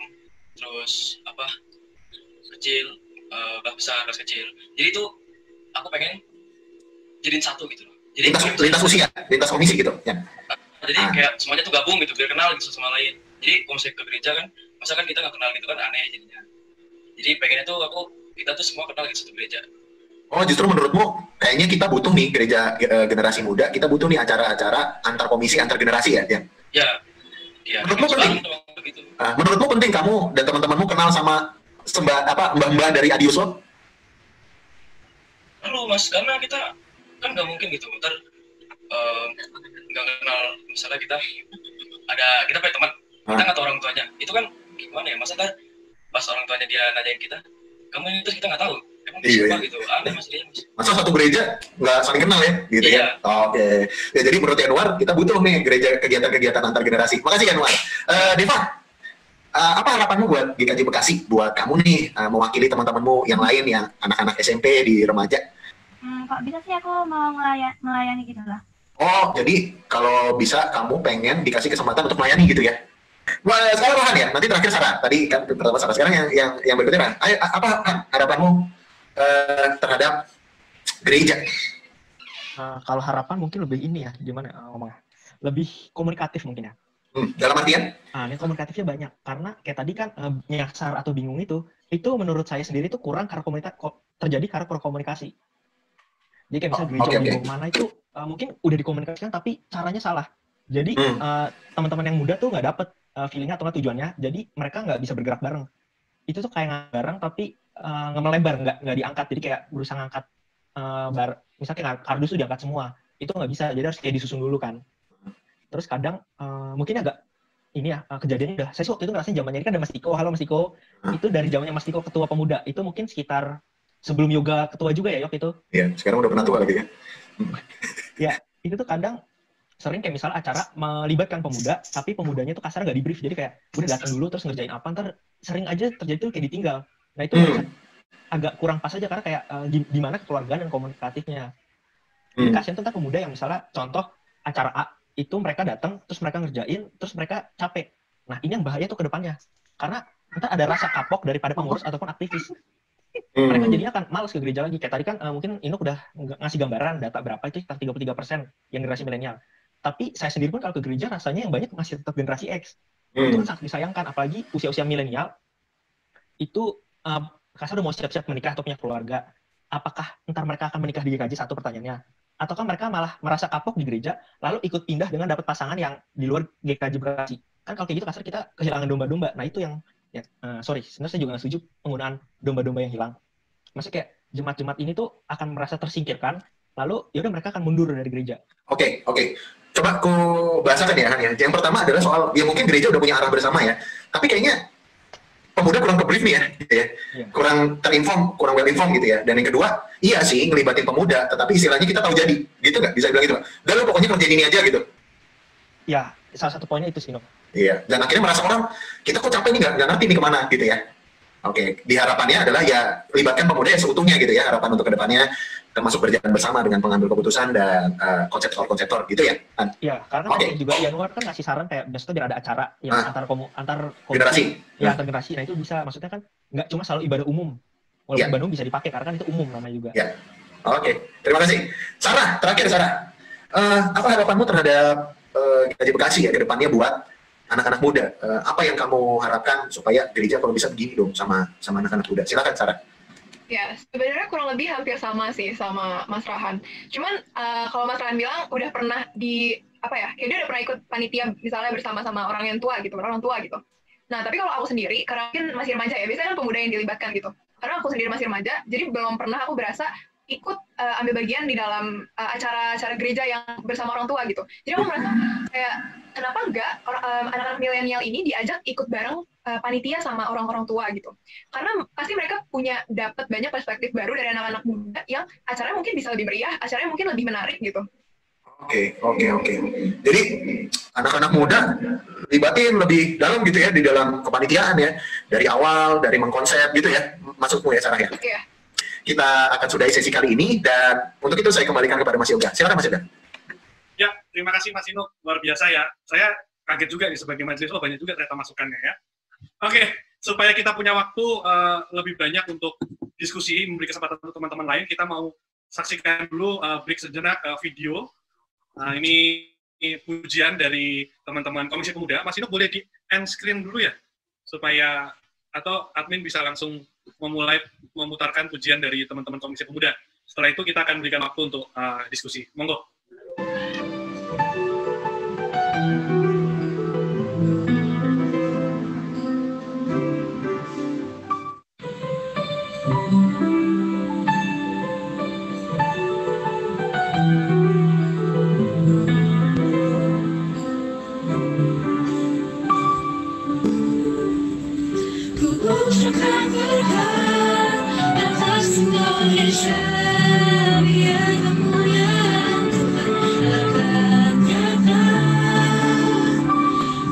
Speaker 12: terus kecil, besar, kecil. Jadi tuh aku pengen jadiin satu gitu loh. Jadi
Speaker 1: lintas usia, lintas komisi gitu ya.
Speaker 12: Jadi kayak semuanya tuh gabung gitu biar kenal gitu sama lain. Jadi kalau misalnya ke gereja kan, masa kan kita nggak kenal gitu kan, aneh jadinya. Jadi pengennya tuh kita tuh semua kenal gitu satu gereja.
Speaker 1: Oh, justru menurutmu kayaknya kita butuh nih gereja generasi muda, kita butuh nih acara-acara antar komisi, antar generasi ya?
Speaker 12: Ya.
Speaker 1: Menurutmu penting?
Speaker 12: gitu.
Speaker 1: Menurutmu penting kamu dan teman-temanmu kenal sama mbah-mbah dari Adi Yusuf?
Speaker 12: Perlu mas, karena kita kan nggak mungkin gitu ntar nggak kenal, misalnya kita punya teman, kita nggak tahu orang tuanya, itu kan gimana ya, masa ntar pas orang tuanya dia nanyain kita, kamu ini, terus kita nggak tahu emang siapa gitu, aneh mas dia mas.
Speaker 1: Masa satu gereja nggak saling kenal ya, gitu ya? Oke. Ya, jadi menurut Yanuar kita butuh nih gereja kegiatan-kegiatan antar generasi. Makasih Yanuar. Deva, apa harapanmu buat GKJ Bekasi, buat kamu nih mewakili teman-temanmu yang lain yang anak-anak SMP di remaja?
Speaker 11: Kok bisa sih aku mau melayani gitu lah.
Speaker 1: Oh, jadi kalau bisa kamu pengen dikasih kesempatan untuk melayani gitu ya? Wah, sekarang Rohan ya, nanti terakhir Sarah. Tadi kan pertama Sarah, sekarang yang berikutnya Rohan. Ayo, apa harapanmu terhadap gereja?
Speaker 10: Kalau harapan mungkin lebih ini ya, gimana ngomongnya? Lebih komunikatif mungkin ya.
Speaker 1: Dalam artian?
Speaker 10: Ini komunikatifnya banyak, karena kayak tadi kan nyasar atau bingung itu menurut saya sendiri itu kurang karena terjadi karena komunikasi. Jadi kayak misalnya gereja bingung mana itu mungkin udah dikomunikasikan tapi caranya salah. Jadi teman-teman yang muda tuh nggak dapet feelingnya atau tujuannya, jadi mereka nggak bisa bergerak bareng. Itu tuh kayak bareng tapi nggak melebar, nggak diangkat. Jadi kayak berusaha ngangkat misalnya kayak kardus tuh diangkat semua, itu nggak bisa. Jadi harus kayak disusun dulu kan. Terus kadang mungkin agak ini ya kejadiannya udah. Saya waktu itu ngerasain zamannya kan ada Mas Tiko. Halo Mas Tiko. Itu dari zamannya Mas Tiko ketua pemuda. Itu mungkin sekitar sebelum yoga ketua juga ya Yok itu.
Speaker 1: Iya, sekarang udah pernah tua lagi ya.
Speaker 10: Ya, itu tuh kadang sering kayak misalnya acara melibatkan pemuda, tapi pemudanya tuh kasar nggak di brief. Jadi kayak udah datang dulu terus ngerjain apa, ntar sering aja terjadi tuh kayak ditinggal. Nah itu agak kurang pas aja karena kayak di mana kekeluargaan dan komunikatifnya. Jadi kasihan tuh ntar pemuda yang misalnya contoh acara A itu mereka datang terus mereka ngerjain terus mereka capek. Nah ini yang bahaya tuh ke depannya. Karena ntar ada rasa kapok daripada pengurus ataupun aktivis. Mereka jadinya akan malas ke gereja lagi. Kayak tadi kan mungkin Inuk udah ngasih gambaran data berapa itu sekitar 33% yang generasi milenial. Tapi saya sendiri pun kalau ke gereja rasanya yang banyak masih tetap generasi X. Itu kan sangat disayangkan, apalagi usia-usia milenial itu kasar udah mau siap-siap menikah atau punya keluarga. Apakah ntar mereka akan menikah di GKJ, satu pertanyaannya? Ataukah mereka malah merasa kapok di gereja lalu ikut pindah dengan dapat pasangan yang di luar GKJ Bekasi? Kan kalau kayak gitu kasar kita kehilangan domba-domba. Nah itu yang sebenarnya saya juga nggak setuju penggunaan domba-domba yang hilang. Maksudnya kayak jemaat-jemaat ini tuh akan merasa tersingkirkan, lalu yaudah mereka akan mundur dari gereja.
Speaker 1: Oke. Coba aku bahasakan ya Han ya. Yang pertama adalah soal, ya mungkin gereja udah punya arah bersama ya, tapi kayaknya pemuda kurang ke-brief nih ya, gitu ya. Kurang terinform, kurang well inform gitu ya. Dan yang kedua, iya sih ngelibatin pemuda, tetapi istilahnya kita tahu jadi, gitu nggak? Bisa bilang gitu nggak? Udah lo pokoknya kerjain ini aja gitu.
Speaker 10: Ya, salah satu poinnya itu sih, Nok.
Speaker 1: Iya, dan akhirnya merasa orang, kita kok capek nih, nggak ngerti nih kemana, gitu ya. Oke, diharapannya adalah ya libatkan pemuda yang seutuhnya gitu ya, harapan untuk kedepannya, termasuk berjalan bersama dengan pengambil keputusan dan konseptor-konseptor gitu ya.
Speaker 10: Iya, karena juga Yanuar kan ngasih saran kayak besok biar ada acara yang antar
Speaker 1: generasi.
Speaker 10: Ya, antar generasi. Nah itu bisa, maksudnya kan nggak cuma selalu ibadah umum. Walaupun ibadah umum bisa dipakai karena kan itu umum namanya juga.
Speaker 1: Ya. Oke, terima kasih. Sarah, terakhir Sarah. Apa harapanmu terhadap GKJ Bekasi ya ke depannya buat anak-anak muda? Apa yang kamu harapkan supaya gereja kalau bisa begini dong sama anak-anak muda? Silakan Sarah.
Speaker 9: Ya, sebenarnya kurang lebih hampir sama sih sama Mas Rahan. Cuman kalau Mas Rahan bilang udah pernah kayak dia udah pernah ikut panitia misalnya bersama-sama orang yang tua gitu, orang tua gitu. Nah, tapi kalau aku sendiri, karena mungkin masih remaja ya, biasanya kan pemuda yang dilibatkan gitu. Karena aku sendiri masih remaja, jadi belum pernah aku berasa ikut ambil bagian di dalam acara-acara gereja yang bersama orang tua gitu. Jadi aku merasa kayak kenapa enggak anak-anak milenial ini diajak ikut bareng panitia sama orang-orang tua gitu. Karena pasti mereka dapat banyak perspektif baru dari anak-anak muda yang acaranya mungkin bisa lebih meriah, acaranya mungkin lebih menarik gitu.
Speaker 1: Oke. Jadi anak-anak muda libatin lebih dalam gitu ya di dalam kepanitiaan ya, dari awal, dari mengkonsep gitu ya, maksudmu ya Sarah ya?
Speaker 9: Oke.
Speaker 1: Kita akan sudahi sesi kali ini dan untuk itu saya kembalikan kepada Mas Yoga. Silakan Mas Yoga.
Speaker 2: Ya, terima kasih Mas Inuk, luar biasa ya. Saya kaget juga nih sebagai majelis, banyak juga ternyata masukannya ya. Oke, supaya kita punya waktu lebih banyak untuk diskusi, memberi kesempatan untuk teman-teman lain, kita mau saksikan dulu break sejenak video. Ini pujian dari teman-teman Komisi Pemuda. Mas Inuk boleh di end screen dulu ya, supaya atau admin bisa langsung memulai memutarkan pujian dari teman-teman Komisi Pemuda. Setelah itu kita akan berikan waktu untuk diskusi. Monggo.
Speaker 6: Ku ucapkan berkat atas Indonesia, biar kemuliaan Tuhan akan nyata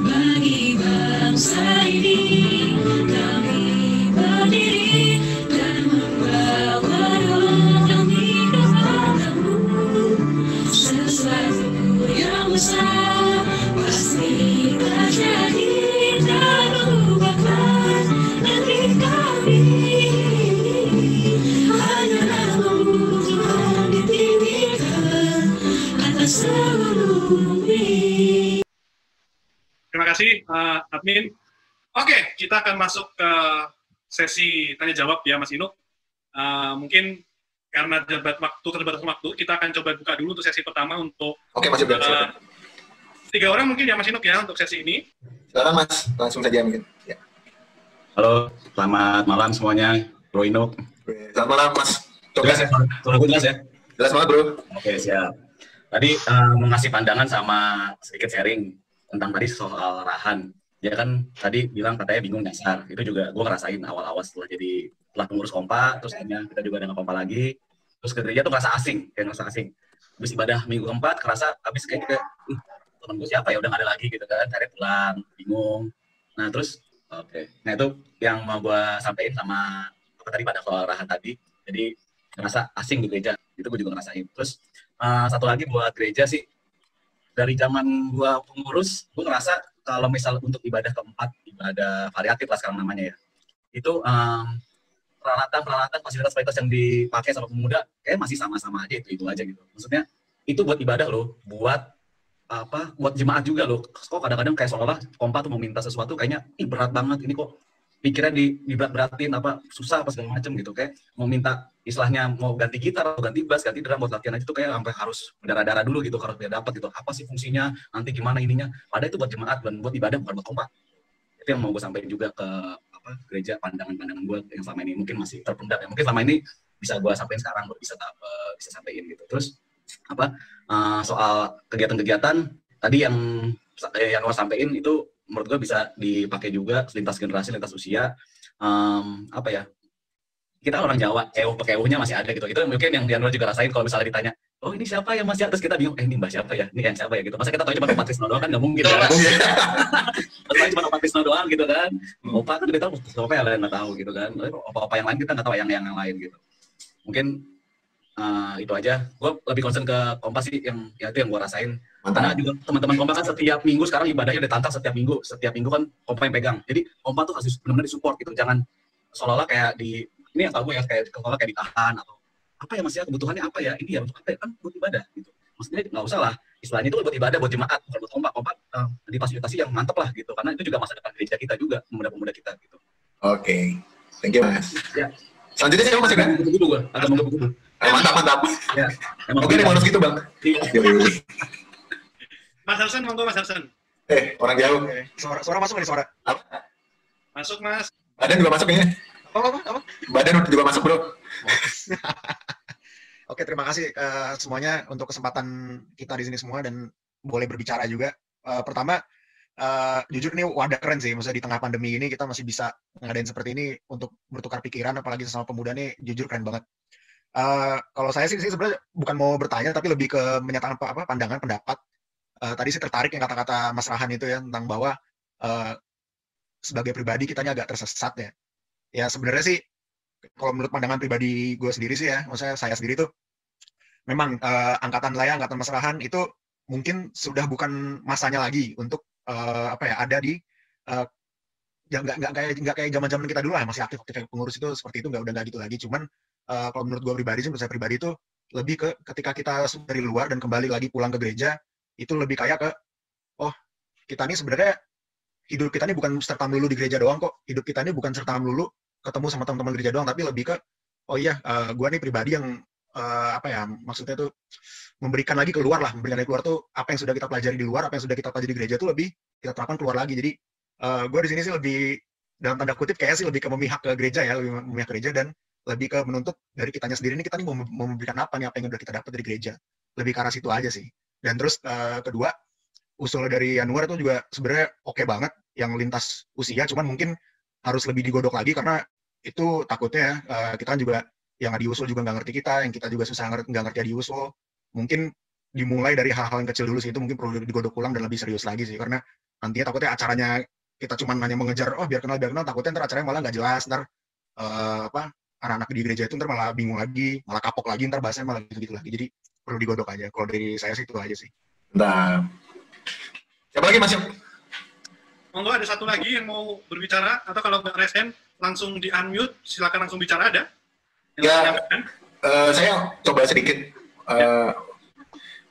Speaker 6: bagi bangsa ini. Kami berdiri dan membawa doa kami kepadamu. Sesuatu yang besar pasti terjadi dan mengubahkan negeri kami. Hanyalah Tuhan ditinggikan atas seluruh bumi.
Speaker 2: Terima kasih, admin. Oke, kita akan masuk ke sesi tanya jawab ya, Mas Inu. Mungkin karena terbatas waktu, kita akan coba buka dulu untuk sesi pertama untuk
Speaker 1: Oke, Mas Ibran, silakan.
Speaker 2: 3 orang mungkin ya, Mas Inu ya, untuk sesi ini.
Speaker 1: Silakan Mas, langsung saja mungkin. Ya.
Speaker 13: Halo, selamat malam semuanya, Bro Inuk.
Speaker 1: Selamat malam Mas. Coba ya.
Speaker 13: Suara gue jelas ya?
Speaker 1: Jelas banget Bro.
Speaker 13: Oke, siap. Tadi mau ngasih pandangan sama sedikit sharing tentang tadi soal arahan. Ya kan tadi bilang katanya bingung nyasar. Itu juga gue ngerasain awal-awal setelah pengurus kompa, terus akhirnya kita juga ada kompa lagi. Terus ke gereja tuh ngerasa asing, kayak ngerasa asing. Habis ibadah minggu keempat, kerasa habis kayak juga, temen gue siapa ya, udah gak ada lagi gitu kan, cari pulang, bingung. Nah terus, nah itu yang mau gue sampein sama apa tadi pada soal arahan tadi. Jadi ngerasa asing di gereja, itu gue juga ngerasain. Terus satu lagi buat gereja sih, dari zaman gue pengurus, gue ngerasa kalau misal untuk ibadah keempat, ibadah variatif lah sekarang namanya ya, itu peralatan, fasilitas yang dipakai sama pemuda kayak masih sama-sama aja, itu aja gitu. Maksudnya itu buat ibadah loh, buat jemaat juga loh. Kok kadang-kadang kayak seolah kompa tuh mau minta sesuatu kayaknya berat banget, ini kok pikirnya diberat-beratin, susah apa segala macem gitu, kayak mau minta istilahnya mau ganti gitar atau ganti bass, ganti drum buat latihan aja tuh kayak sampai harus berdarah-darah dulu gitu, harus biar dapat gitu, apa sih fungsinya, nanti gimana ininya, padahal itu buat jemaat dan buat ibadah, bukan buat kompa. Itu yang mau gue sampaikan juga ke gereja, pandangan-pandangan gue yang selama ini mungkin masih terpendam ya, mungkin selama ini bisa gue sampaikan sekarang, baru bisa sampaikan gitu. Terus soal kegiatan-kegiatan tadi yang gue sampaikan itu menurut gue bisa dipakai juga lintas generasi, lintas usia. Kita orang Jawa, kewo-kewonya masih ada gitu. Itu mungkin yang Dianwar juga rasain kalau misalnya ditanya, oh ini siapa ya Mas ya? Terus kita bingung, ini Mbak siapa ya? Ini yang siapa ya gitu. Masa kita tahu cuma Pak Trisno doang kan nggak mungkin kan? Masa cuma Pak Trisno doang gitu kan? Opa kan udah tahu, siapa yang lain nggak tahu gitu kan? Opa-opa yang lain kita nggak tahu yang lain gitu. Mungkin itu aja. Gue lebih concern ke kompas sih, yang itu yang gue rasain. Karena juga teman-teman kompas kan setiap minggu sekarang ibadahnya udah tantang setiap minggu kan kompa yang pegang. Jadi kompa tuh harus benar-benar disupport gitu. Jangan seolah-olah kayak ini yang tahu gue ya, kayak ditahan atau apa ya Mas ya, kebutuhannya apa ya, ini ya untuk apa ya, kan buat ibadah gitu. Maksudnya nggak usah lah, istilahnya itu buat ibadah, buat jemaat, bukan buat kompa difasilitasi yang mantep lah gitu, karena itu juga masa depan gereja kita juga, pemuda-pemuda kita gitu.
Speaker 1: Oke, thank you Mas.
Speaker 13: Ya.
Speaker 1: Selanjutnya siapa Mas Ibran?
Speaker 13: Begitu gue, agak menggebu-gebu.
Speaker 1: Mantap.
Speaker 13: Ya,
Speaker 1: oke nih bonus gitu Bang.
Speaker 13: Iya.
Speaker 2: Mas Harsan, monggo Mas Harsan.
Speaker 1: Orang jauh.
Speaker 14: Suara masuk nih, suara.
Speaker 2: Masuk Mas.
Speaker 1: Badan juga masuk kayaknya.
Speaker 14: Apa?
Speaker 1: Badan juga masuk Bro.
Speaker 14: Oke, terima kasih semuanya untuk kesempatan kita di sini semua dan boleh berbicara juga. Pertama, jujur ini wadah keren sih, maksudnya di tengah pandemi ini kita masih bisa ngadain seperti ini untuk bertukar pikiran, apalagi sesama pemuda nih, jujur keren banget. Kalau saya sih sebenarnya bukan mau bertanya, tapi lebih ke menyatakan pandangan, pendapat. Tadi sih tertarik yang kata-kata Mas Rahan itu ya, tentang bahwa sebagai pribadi kitanya agak tersesat ya. Ya sebenarnya sih, kalau menurut pandangan pribadi gue sendiri sih ya, maksudnya saya sendiri tuh, memang angkatan Mas Rahan itu mungkin sudah bukan masanya lagi untuk ada di nggak kayak zaman kita dulu lah, masih aktif pengurus itu seperti itu, udah nggak gitu lagi. Cuman kalau menurut gue pribadi sih, menurut saya pribadi itu lebih ke ketika kita dari luar dan kembali lagi pulang ke gereja, itu lebih kayak ke kita ini sebenarnya hidup kita ini bukan serta melulu di gereja doang kok, hidup kita ini bukan serta melulu ketemu sama teman-teman gereja doang, tapi lebih ke gue nih pribadi yang maksudnya tuh memberikan lagi keluar lah, memberikan dari keluar tuh apa yang sudah kita pelajari di luar, apa yang sudah kita pelajari di gereja tuh lebih kita terapkan keluar lagi. Jadi gue di sini sih lebih dalam tanda kutip kayak sih lebih ke memihak ke gereja ya, lebih memihak ke gereja, dan lebih ke menuntut dari kitanya sendiri nih, kita nih mau memberikan apa nih, apa yang udah kita dapat dari gereja. Lebih ke arah situ aja sih. Dan terus kedua, usul dari Yanuar itu juga sebenarnya oke banget yang lintas usia, cuman mungkin harus lebih digodok lagi karena itu takutnya kita kan juga yang di usul juga nggak ngerti kita, yang kita juga susah nggak ngerti di usul. Mungkin dimulai dari hal-hal yang kecil dulu sih, itu mungkin perlu digodok ulang dan lebih serius lagi sih, karena nantinya takutnya acaranya kita cuma hanya mengejar biar kenal, takutnya ntar acaranya malah nggak jelas, ntar anak-anak di gereja itu ntar malah bingung lagi, malah kapok lagi, ntar bahasanya malah gitu-gitu lagi. Jadi perlu digodok aja. Kalau dari saya sih itu aja sih.
Speaker 1: Nah, siapa lagi Mas?
Speaker 2: Monggo, ada satu lagi yang mau berbicara, atau kalau nggak raise hand langsung di unmute, silakan langsung bicara, ada?
Speaker 1: Ya, saya coba sedikit.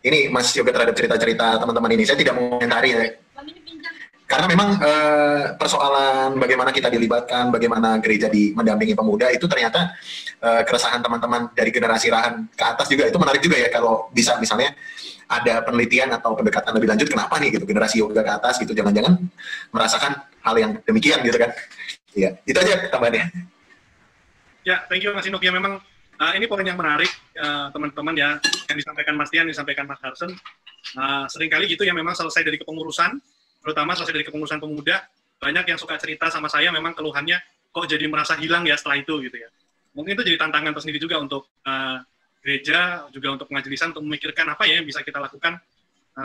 Speaker 1: Ini Mas Yoga terhadap cerita-cerita teman-teman ini, saya tidak mengomentari ya. Karena memang persoalan bagaimana kita dilibatkan, bagaimana gereja mendampingi pemuda, itu ternyata keresahan teman-teman dari generasi Rahan ke atas juga, itu menarik juga ya, kalau bisa misalnya ada penelitian atau pendekatan lebih lanjut, kenapa nih gitu generasi Yoga ke atas gitu, jangan-jangan merasakan hal yang demikian gitu kan. Iya, itu aja tambahannya.
Speaker 2: Ya, thank you Mas Inuk. Ya memang ini poin yang menarik teman-teman ya, yang disampaikan Mas Tian, disampaikan Mas Harsen. Seringkali gitu ya, memang selesai dari kepengurusan, terutama selesai dari kepengurusan pemuda, banyak yang suka cerita sama saya, memang keluhannya kok jadi merasa hilang ya setelah itu gitu ya. Mungkin itu jadi tantangan tersendiri juga untuk gereja, juga untuk pengajelisan, untuk memikirkan apa ya yang bisa kita lakukan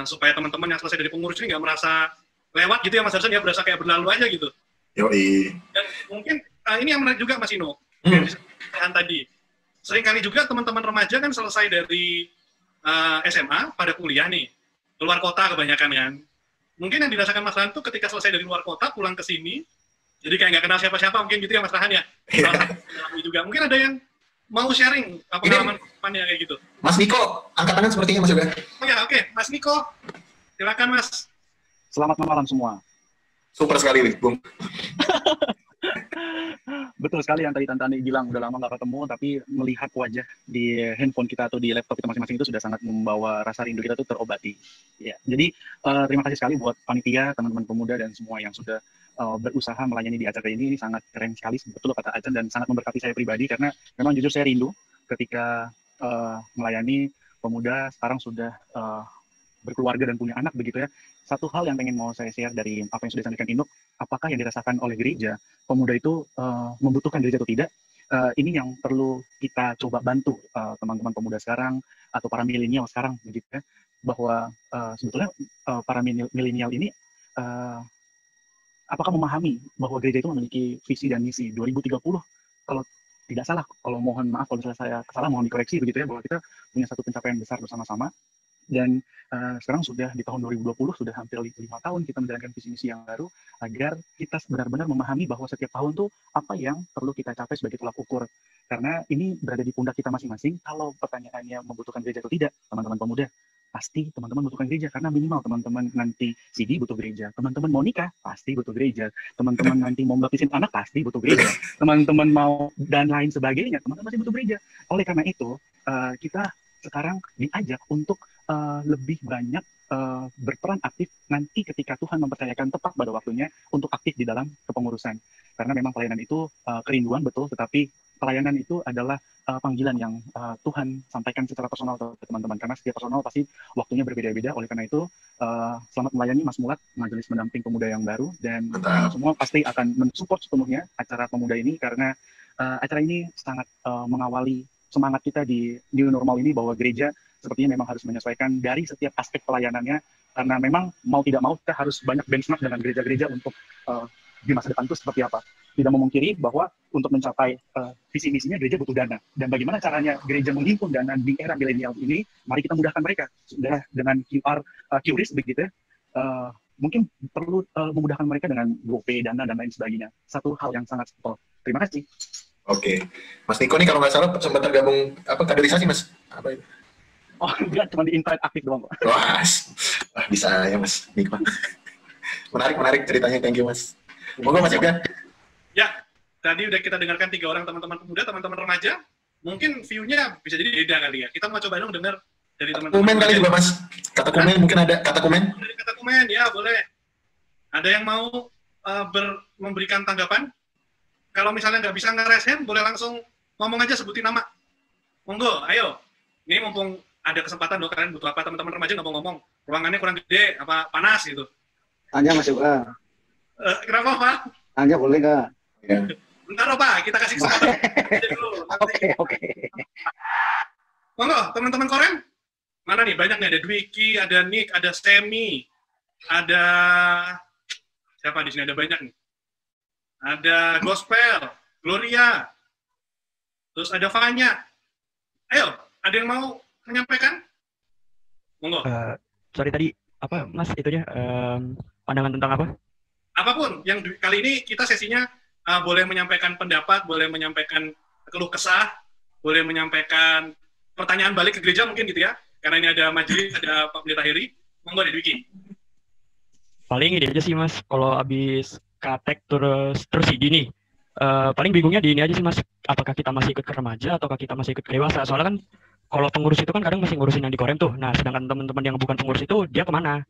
Speaker 2: supaya teman-teman yang selesai dari pengurus ini nggak merasa lewat gitu ya Mas Harsen ya, berasa kayak berlalu aja gitu.
Speaker 1: Yoi.
Speaker 2: Dan mungkin ini yang menarik juga Mas Ino, yang disebutkan tadi. Seringkali juga teman-teman remaja kan selesai dari SMA pada kuliah nih, keluar kota kebanyakan kan. Mungkin yang dirasakan Mas Rahan tuh ketika selesai dari luar kota, pulang ke sini, jadi kayak nggak kenal siapa-siapa, mungkin gitu ya Mas Rahan ya. Juga. Mungkin ada yang mau sharing pengalaman-pengalamannya kayak gitu.
Speaker 1: Mas Niko, angkat tangan sepertinya Mas Yoga.
Speaker 2: Oh ya, oke. Mas Niko, silakan Mas.
Speaker 15: Selamat malam semua.
Speaker 1: Super sekali, Bung.
Speaker 15: Betul sekali yang tadi Tantani bilang, udah lama nggak ketemu, tapi melihat wajah di handphone kita atau di laptop kita masing-masing itu sudah sangat membawa rasa rindu kita tuh terobati. Ya, jadi terima kasih sekali buat panitia, teman-teman pemuda, dan semua yang sudah berusaha melayani di acara ini sangat keren sekali, betul kata Ajan, dan sangat memberkati saya pribadi, karena memang jujur saya rindu ketika melayani pemuda, sekarang sudah berkeluarga dan punya anak begitu ya. Satu hal yang pengen mau saya share dari apa yang sudah disampaikan Inuk, apakah yang dirasakan oleh gereja, pemuda itu membutuhkan gereja atau tidak, ini yang perlu kita coba bantu teman-teman pemuda sekarang, atau para milenial sekarang begitu ya, bahwa sebetulnya para milenial ini apakah memahami bahwa gereja itu memiliki visi dan misi 2030, kalau tidak salah, kalau mohon maaf kalau misalnya saya salah, mohon dikoreksi begitu ya, bahwa kita punya satu pencapaian besar bersama-sama. Dan sekarang sudah di tahun 2020, sudah hampir 5 tahun kita menjalankan visi misi yang baru, agar kita benar-benar memahami bahwa setiap tahun tuh apa yang perlu kita capai sebagai tolak ukur. Karena ini berada di pundak kita masing-masing. Kalau pertanyaannya membutuhkan gereja atau tidak, teman-teman pemuda, pasti teman-teman membutuhkan gereja, karena minimal teman-teman nanti CD butuh gereja, teman-teman mau nikah pasti butuh gereja, teman-teman nanti mau baptisin anak pasti butuh gereja, teman-teman mau dan lain sebagainya, teman-teman masih butuh gereja. Oleh karena itu, kita sekarang diajak untuk lebih banyak berperan aktif nanti ketika Tuhan mempercayakan tepat pada waktunya untuk aktif di dalam kepengurusan. Karena memang pelayanan itu kerinduan betul, tetapi pelayanan itu adalah panggilan yang Tuhan sampaikan secara personal ke teman-teman. Karena setiap personal pasti waktunya berbeda-beda. Oleh karena itu, selamat melayani Mas Mulat, Majelis Pendamping Pemuda yang baru, dan semua pasti akan mensupport sepenuhnya acara pemuda ini, karena acara ini sangat mengawali semangat kita di new normal ini, bahwa gereja sepertinya memang harus menyesuaikan dari setiap aspek pelayanannya, karena memang mau tidak mau kita harus banyak benchmark dengan gereja-gereja untuk di masa depan itu seperti apa. Tidak memungkiri bahwa untuk mencapai visi misinya gereja butuh dana, dan bagaimana caranya gereja menghimpun dana di era milenial ini, mari kita mudahkan mereka sudah dengan QRIS begitu ya. Mungkin perlu memudahkan mereka dengan GoPay, dana, dan lain sebagainya. Satu hal yang sangat simpel. Terima kasih.
Speaker 1: Oke, Mas Niko nih kalau nggak salah sempat tergabung kaderisasi Mas? Apa itu?
Speaker 15: Oh enggak, cuma di invite aktif doang kok.
Speaker 1: Wah, bisa ya Mas Niko. Menarik ceritanya, thank you Mas. Monggo Mas Yoga.
Speaker 2: Ya, tadi udah kita dengarkan 3 orang teman-teman pemuda, teman-teman remaja. Mungkin view-nya bisa jadi beda kali ya. Kita mau coba dong dengar dari teman-teman.
Speaker 1: Komen kali juga Mas. Kata komen mungkin ada kata komen.
Speaker 2: Dari kata komen ya boleh. Ada yang mau memberikan tanggapan? Kalau misalnya nggak bisa nge-raise hand, boleh langsung ngomong aja, sebutin nama. Monggo, ayo. Ini mumpung ada kesempatan loh, kalian butuh apa, teman-teman remaja nggak mau ngomong. Ruangannya kurang gede, apa panas gitu.
Speaker 16: Anja masuk Kak.
Speaker 2: Kenapa Pak?
Speaker 16: Anja boleh Kak?
Speaker 1: Ya.
Speaker 2: Bentar Pak, kita kasih kesempatan.
Speaker 16: Oke.
Speaker 2: Monggo, teman-teman Koren. Mana nih? Banyak nih, ada Dwiki, ada Nick, ada Semi, ada siapa di sini, ada banyak nih. Ada Gospel, Gloria, terus ada Fanya. Ayo, ada yang mau menyampaikan? Monggo.
Speaker 17: Sorry tadi apa Mas itunya pandangan tentang apa?
Speaker 2: Apapun yang kali ini kita sesinya boleh menyampaikan pendapat, boleh menyampaikan keluh kesah, boleh menyampaikan pertanyaan balik ke gereja mungkin gitu ya. Karena ini ada majelis, ada Pak Pendeta Heri. Monggo ada Dwiki.
Speaker 17: Paling ini aja sih Mas, kalau habis katek terus gini, paling bingungnya di ini aja sih Mas, apakah kita masih ikut ke remaja ataukah kita masih ikut ke dewasa? Soalnya kan kalau pengurus itu kan kadang masih ngurusin yang di Korem tuh. Nah, sedangkan teman-teman yang bukan pengurus itu dia kemana?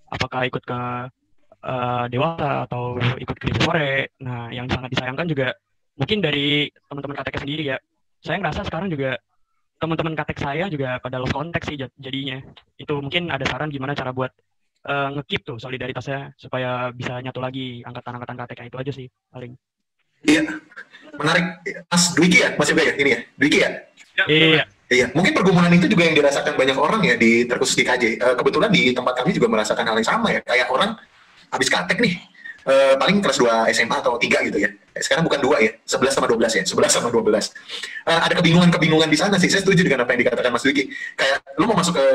Speaker 17: Apakah ikut ke dewasa atau ikut gereja sore? Nah, yang sangat disayangkan juga mungkin dari teman-teman KTK sendiri ya. Saya ngerasa sekarang juga teman-teman KTK saya juga pada lost contact sih jadinya. Itu mungkin ada saran gimana cara buat nge-keep tuh solidaritasnya supaya bisa nyatu lagi angkatan-angkatan KTK itu aja sih paling.
Speaker 1: Iya, menarik. Mas Dwiki ya, Mas Yoga ya, ini ya, Dwiki ya?
Speaker 17: Iya.
Speaker 1: Iya, mungkin pergumulan itu juga yang dirasakan banyak orang ya di terkhusus di KJ. Kebetulan di tempat kami juga merasakan hal yang sama ya. Kayak orang habis katek nih, paling kelas 2 SMA atau 3 gitu ya. Sekarang bukan 2 ya, 11 sama 12 ya, 11 sama 12. Ada kebingungan-kebingungan di sana sih. Saya setuju dengan apa yang dikatakan Mas Dwiki. Kayak lu mau masuk ke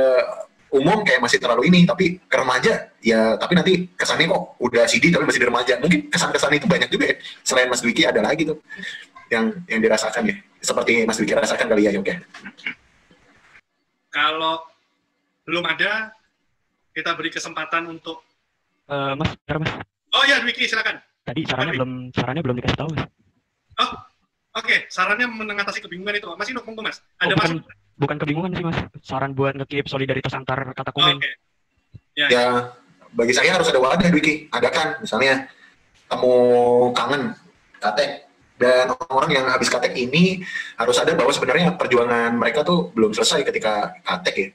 Speaker 1: umum kayak masih terlalu ini, tapi ke remaja ya, tapi nanti kesannya kok udah CD tapi masih di remaja. Mungkin kesan-kesan itu banyak juga ya. Selain Mas Dwiki ada lagi tuh yang dirasakan ya. Seperti Mas Dwiki rasakan kali ya, Yoga.
Speaker 2: Kalau belum ada, kita beri kesempatan untuk
Speaker 17: Mas.
Speaker 2: Oh ya, Dwiki silakan.
Speaker 17: Tadi sarannya belum dikasih tahu Mas.
Speaker 2: Oh, oke. Sarannya mengatasi kebingungan itu. Mas Inuk, monggo Mas. Ada
Speaker 17: bukan kebingungan sih Mas. Saran buat nge-keep solidaritas antar kata komen.
Speaker 2: Oke.
Speaker 1: Ya, bagi saya harus ada wadah, Dwiki. Adakan, misalnya temu kangen, katek. Dan orang yang habis katek ini harus sadar bahwa sebenarnya perjuangan mereka tuh belum selesai ketika katek ya.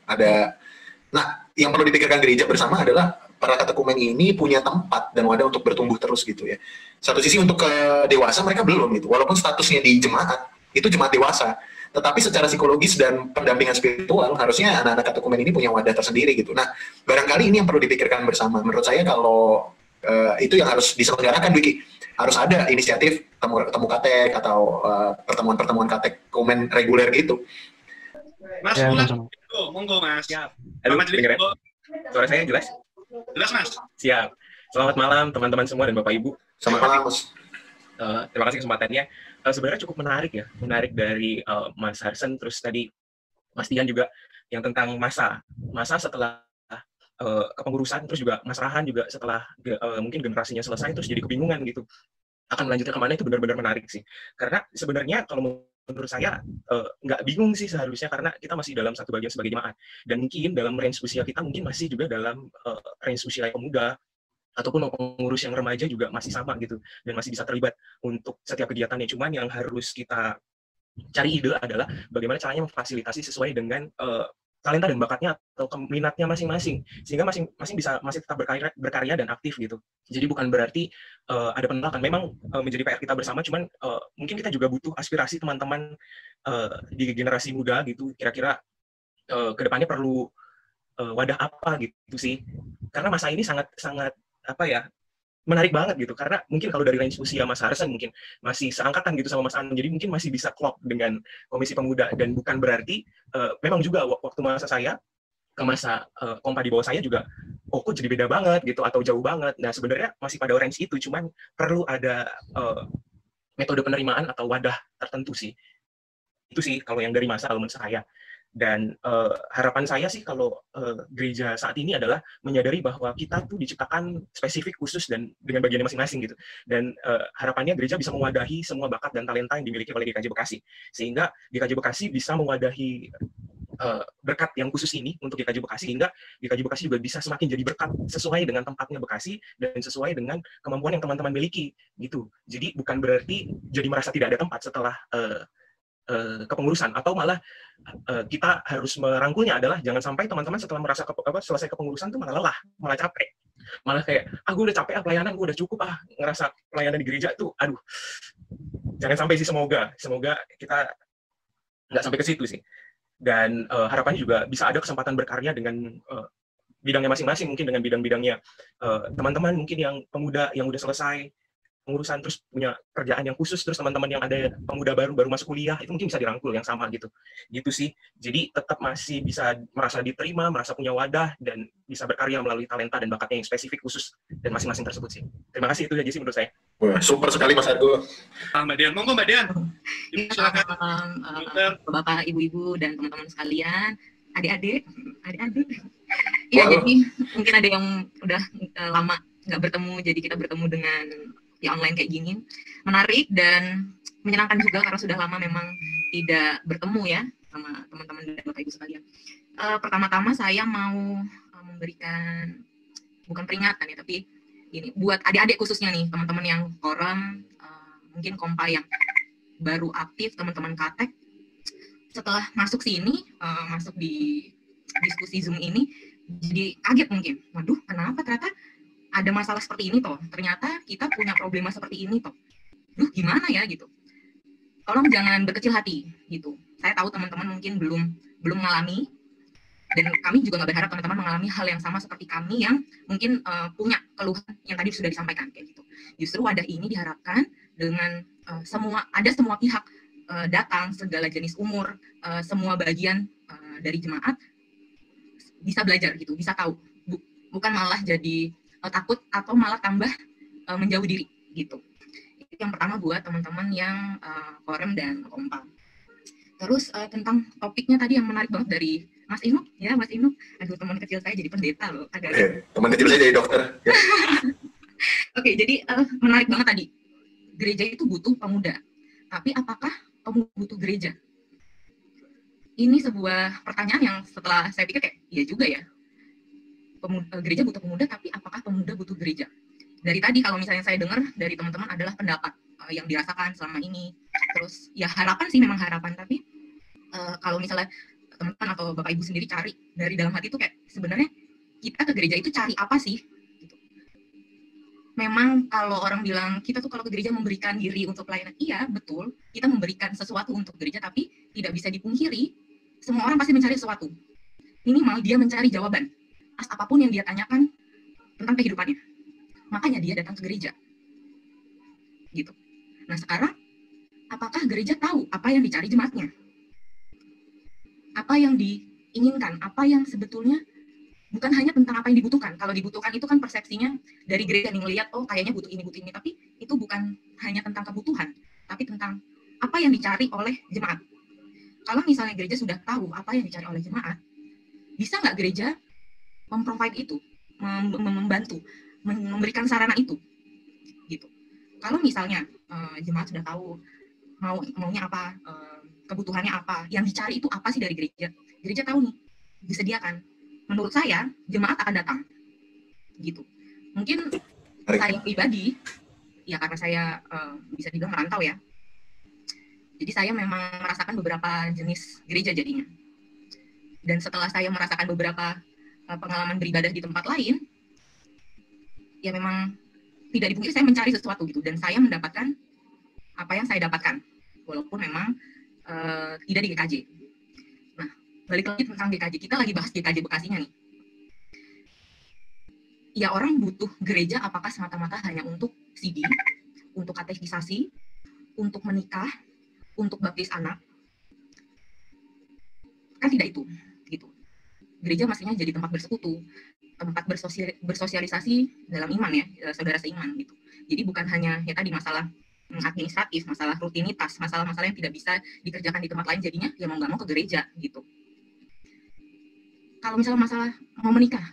Speaker 1: Nah, yang perlu dipikirkan gereja bersama adalah para katekumen ini punya tempat dan wadah untuk bertumbuh terus gitu ya. Satu sisi untuk ke dewasa mereka belum gitu, walaupun statusnya di jemaat, itu jemaat dewasa. Tetapi secara psikologis dan pendampingan spiritual, harusnya anak-anak katekumen ini punya wadah tersendiri gitu. Nah, barangkali ini yang perlu dipikirkan bersama. Menurut saya kalau itu yang harus diselenggarakan, Wiki. Harus ada inisiatif temu katek atau pertemuan-pertemuan katekumen reguler gitu.
Speaker 2: Mas
Speaker 17: Ya,
Speaker 2: Ulan,
Speaker 17: sama-sama.
Speaker 2: monggo Mas.
Speaker 13: Siap. Halo, dengerin? Suara saya jelas?
Speaker 2: Jelas Mas.
Speaker 13: Siap. Selamat malam teman-teman semua dan Bapak Ibu.
Speaker 1: Selamat malam Mas.
Speaker 13: Terima kasih kesempatannya. Sebenarnya cukup menarik dari Mas Harsen, terus tadi Mas Tian juga yang tentang masa setelah kepengurusan, terus juga Mas Rahan juga setelah mungkin generasinya selesai terus jadi kebingungan gitu akan melanjutkan kemana. Itu benar-benar menarik sih, karena sebenarnya kalau menurut saya nggak bingung sih seharusnya, karena kita masih dalam satu bagian sebagai jemaat dan mungkin dalam range usia kita mungkin masih juga dalam range usia yang pemuda ataupun pengurus yang remaja juga masih sama gitu dan masih bisa terlibat untuk setiap kegiatannya. Cuman yang harus kita cari ide adalah bagaimana caranya memfasilitasi sesuai dengan talenta dan bakatnya atau minatnya masing-masing, sehingga masing-masing masih tetap berkarya dan aktif gitu. Jadi bukan berarti ada penolakan, memang menjadi PR kita bersama, cuman mungkin kita juga butuh aspirasi teman-teman di generasi muda gitu, kira-kira kedepannya perlu wadah apa gitu sih, karena masa ini sangat apa ya, menarik banget gitu, karena mungkin kalau dari range usia Mas Harsen mungkin masih seangkatan gitu sama Mas An, jadi mungkin masih bisa klop dengan Komisi Pemuda, dan bukan berarti memang juga waktu masa saya ke masa kompa di bawah saya juga kok jadi beda banget gitu atau jauh banget. Nah sebenarnya masih pada range itu, cuman perlu ada metode penerimaan atau wadah tertentu sih. Itu sih kalau yang dari masa menurut saya. Dan harapan saya sih kalau gereja saat ini adalah menyadari bahwa kita tuh diciptakan spesifik khusus dan dengan bagiannya masing-masing gitu. Dan harapannya gereja bisa mewadahi semua bakat dan talenta yang dimiliki oleh GKJ Bekasi, sehingga GKJ Bekasi bisa mewadahi berkat yang khusus ini untuk GKJ Bekasi, sehingga GKJ Bekasi juga bisa semakin jadi berkat sesuai dengan tempatnya Bekasi dan sesuai dengan kemampuan yang teman-teman miliki gitu. Jadi bukan berarti jadi merasa tidak ada tempat setelah
Speaker 18: kepengurusan, atau malah kita harus merangkulnya adalah jangan sampai teman-teman setelah merasa selesai kepengurusan tuh malah lelah, malah capek, malah kayak gue udah capek pelayanan, gue udah cukup ngerasa pelayanan di gereja tuh aduh. Jangan sampai sih, semoga kita nggak sampai ke situ sih. Dan harapannya juga bisa ada kesempatan berkarya dengan bidangnya masing-masing, mungkin dengan bidang-bidangnya teman-teman mungkin yang pemuda yang udah selesai pengurusan terus punya kerjaan yang khusus, terus teman-teman yang ada pemuda baru masuk kuliah itu mungkin bisa dirangkul yang sama gitu sih. Jadi tetap masih bisa merasa diterima, merasa punya wadah, dan bisa berkarya melalui talenta dan bakatnya yang spesifik khusus dan masing-masing tersebut sih. Terima kasih, itu aja sih menurut saya.
Speaker 1: Wah, super sekali Mas Argo.
Speaker 2: Mbak Dian, monggo Mbak Dian.
Speaker 19: Bapak, ibu-ibu dan teman-teman sekalian, adik-adik. Iya, jadi mungkin ada yang udah lama nggak bertemu, jadi kita bertemu dengan ya online kayak gini. Menarik dan menyenangkan juga karena sudah lama memang tidak bertemu ya sama teman-teman dan Bapak Ibu sekalian. Pertama-tama saya mau memberikan, bukan peringatan ya, tapi ini buat adik-adik khususnya nih, teman-teman yang koram, mungkin kompa yang baru aktif, teman-teman katek. Setelah masuk sini, masuk di diskusi Zoom ini, jadi kaget mungkin. Waduh, kenapa ternyata ada masalah seperti ini toh? Ternyata kita punya problema seperti ini toh. Duh, gimana ya gitu. Tolong jangan berkecil hati gitu. Saya tahu teman-teman mungkin belum mengalami, dan kami juga nggak berharap teman-teman mengalami hal yang sama seperti kami yang mungkin punya keluhan yang tadi sudah disampaikan kayak gitu. Justru wadah ini diharapkan dengan semua pihak datang, segala jenis umur, semua bagian dari jemaat bisa belajar gitu, bisa tahu, bukan malah jadi takut atau malah tambah menjauh diri gitu. Itu yang pertama buat teman-teman yang korem dan kompa. Terus tentang topiknya tadi yang menarik banget dari Mas Inu, ya Mas Inu, aduh teman kecil saya jadi pendeta loh.
Speaker 1: Teman kecil saya jadi dokter. Ya.
Speaker 19: Oke, jadi menarik banget tadi. Gereja itu butuh pemuda, tapi apakah pemuda butuh gereja? Ini sebuah pertanyaan yang setelah saya pikir kayak, iya juga ya. Gereja butuh pemuda, tapi apakah pemuda butuh gereja? Dari tadi kalau misalnya saya dengar dari teman-teman adalah pendapat yang dirasakan selama ini. Terus ya harapan sih, memang harapan, tapi kalau misalnya teman-teman atau Bapak Ibu sendiri cari dari dalam hati itu kayak sebenarnya kita ke gereja itu cari apa sih? Gitu. Memang kalau orang bilang kita tuh kalau ke gereja memberikan diri untuk pelayanan, iya betul, kita memberikan sesuatu untuk gereja, tapi tidak bisa dipungkiri semua orang pasti mencari sesuatu. Minimal dia mencari jawaban atas apapun yang dia tanyakan tentang kehidupannya. Makanya dia datang ke gereja. Gitu. Nah sekarang, apakah gereja tahu apa yang dicari jemaatnya? Apa yang diinginkan? Apa yang sebetulnya bukan hanya tentang apa yang dibutuhkan. Kalau dibutuhkan itu kan persepsinya dari gereja nih, ngelihat, oh kayaknya butuh ini. Tapi itu bukan hanya tentang kebutuhan, tapi tentang apa yang dicari oleh jemaat. Kalau misalnya gereja sudah tahu apa yang dicari oleh jemaat, bisa nggak gereja memprovide itu, membantu, memberikan sarana itu, gitu. Kalau misalnya jemaat sudah tahu maunya apa, kebutuhannya apa, yang dicari itu apa sih dari gereja, gereja tahu nih, disediakan. Menurut saya jemaat akan datang, gitu. Mungkin saya pribadi, ya karena saya bisa dibilang merantau ya, jadi saya memang merasakan beberapa jenis gereja jadinya. Dan setelah saya merasakan beberapa pengalaman beribadah di tempat lain, ya memang tidak dipungkiri saya mencari sesuatu gitu, dan saya mendapatkan apa yang saya dapatkan, walaupun memang tidak di GKJ. Nah, balik lagi tentang GKJ, kita lagi bahas GKJ Bekasinya nih. Ya orang butuh gereja apakah semata-mata hanya untuk CD, untuk katekisasi, untuk menikah, untuk baptis anak? Kan tidak itu. Gereja mestinya jadi tempat bersekutu, tempat bersosialisasi dalam iman ya, saudara seiman gitu. Jadi bukan hanya ya tadi masalah administratif, masalah rutinitas, masalah-masalah yang tidak bisa dikerjakan di tempat lain, jadinya ya mau nggak mau ke gereja gitu. Kalau misalnya masalah mau menikah,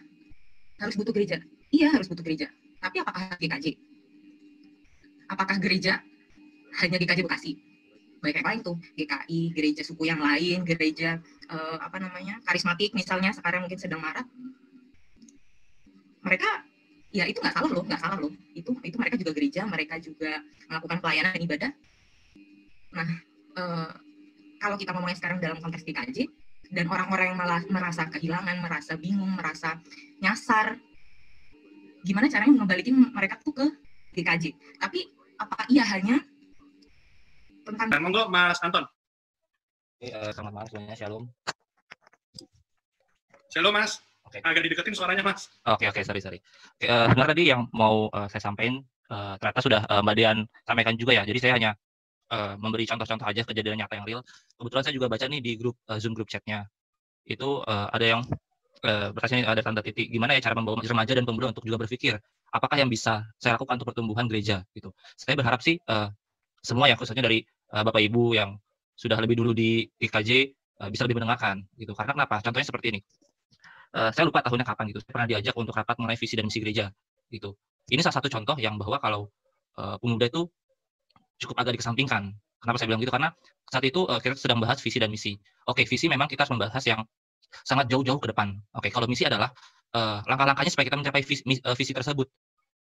Speaker 19: harus butuh gereja. Iya harus butuh gereja. Tapi apakah GKJ? Apakah gereja hanya GKJ Bekasi? Baik yang lain tuh, GKI, gereja suku yang lain, gereja karismatik misalnya sekarang mungkin sedang marak. Mereka ya itu nggak salah loh. Itu mereka juga gereja, mereka juga melakukan pelayanan dan ibadah. Nah, kalau kita ngomongin sekarang dalam konteks GKJ, dan orang-orang yang malah merasa kehilangan, merasa bingung, merasa nyasar, gimana caranya ngebalikin mereka tuh ke GKJ. Tapi apa iya hanya tentang...
Speaker 2: Monggo Mas Anton.
Speaker 5: Selamat malam semuanya, shalom.
Speaker 2: Shalom Mas. Agak dideketin suaranya Mas.
Speaker 5: Oke, sorry. Sebenarnya tadi yang mau saya sampaikan ternyata sudah Mbak Dian sampaikan juga ya. Jadi saya hanya memberi contoh-contoh aja kejadian nyata yang real. Kebetulan saya juga baca nih di grup Zoom grup chatnya. Itu ada yang bertanya, ada tanda titik, gimana ya cara membawa remaja dan pemuda untuk juga berpikir apakah yang bisa saya lakukan untuk pertumbuhan gereja gitu. Saya berharap sih semua ya, khususnya dari Bapak Ibu yang sudah lebih dulu di IKJ bisa lebih mendengarkan gitu. Karena kenapa? Contohnya seperti ini. Saya lupa tahunnya kapan gitu. Saya pernah diajak untuk rapat mengenai visi dan misi gereja gitu. Ini salah satu contoh yang bahwa kalau pemuda itu cukup agak dikesampingkan. Kenapa saya bilang gitu? Karena saat itu kita sedang bahas visi dan misi. Oke, visi memang kita harus membahas yang sangat jauh-jauh ke depan. Oke, kalau misi adalah langkah-langkahnya supaya kita mencapai visi tersebut.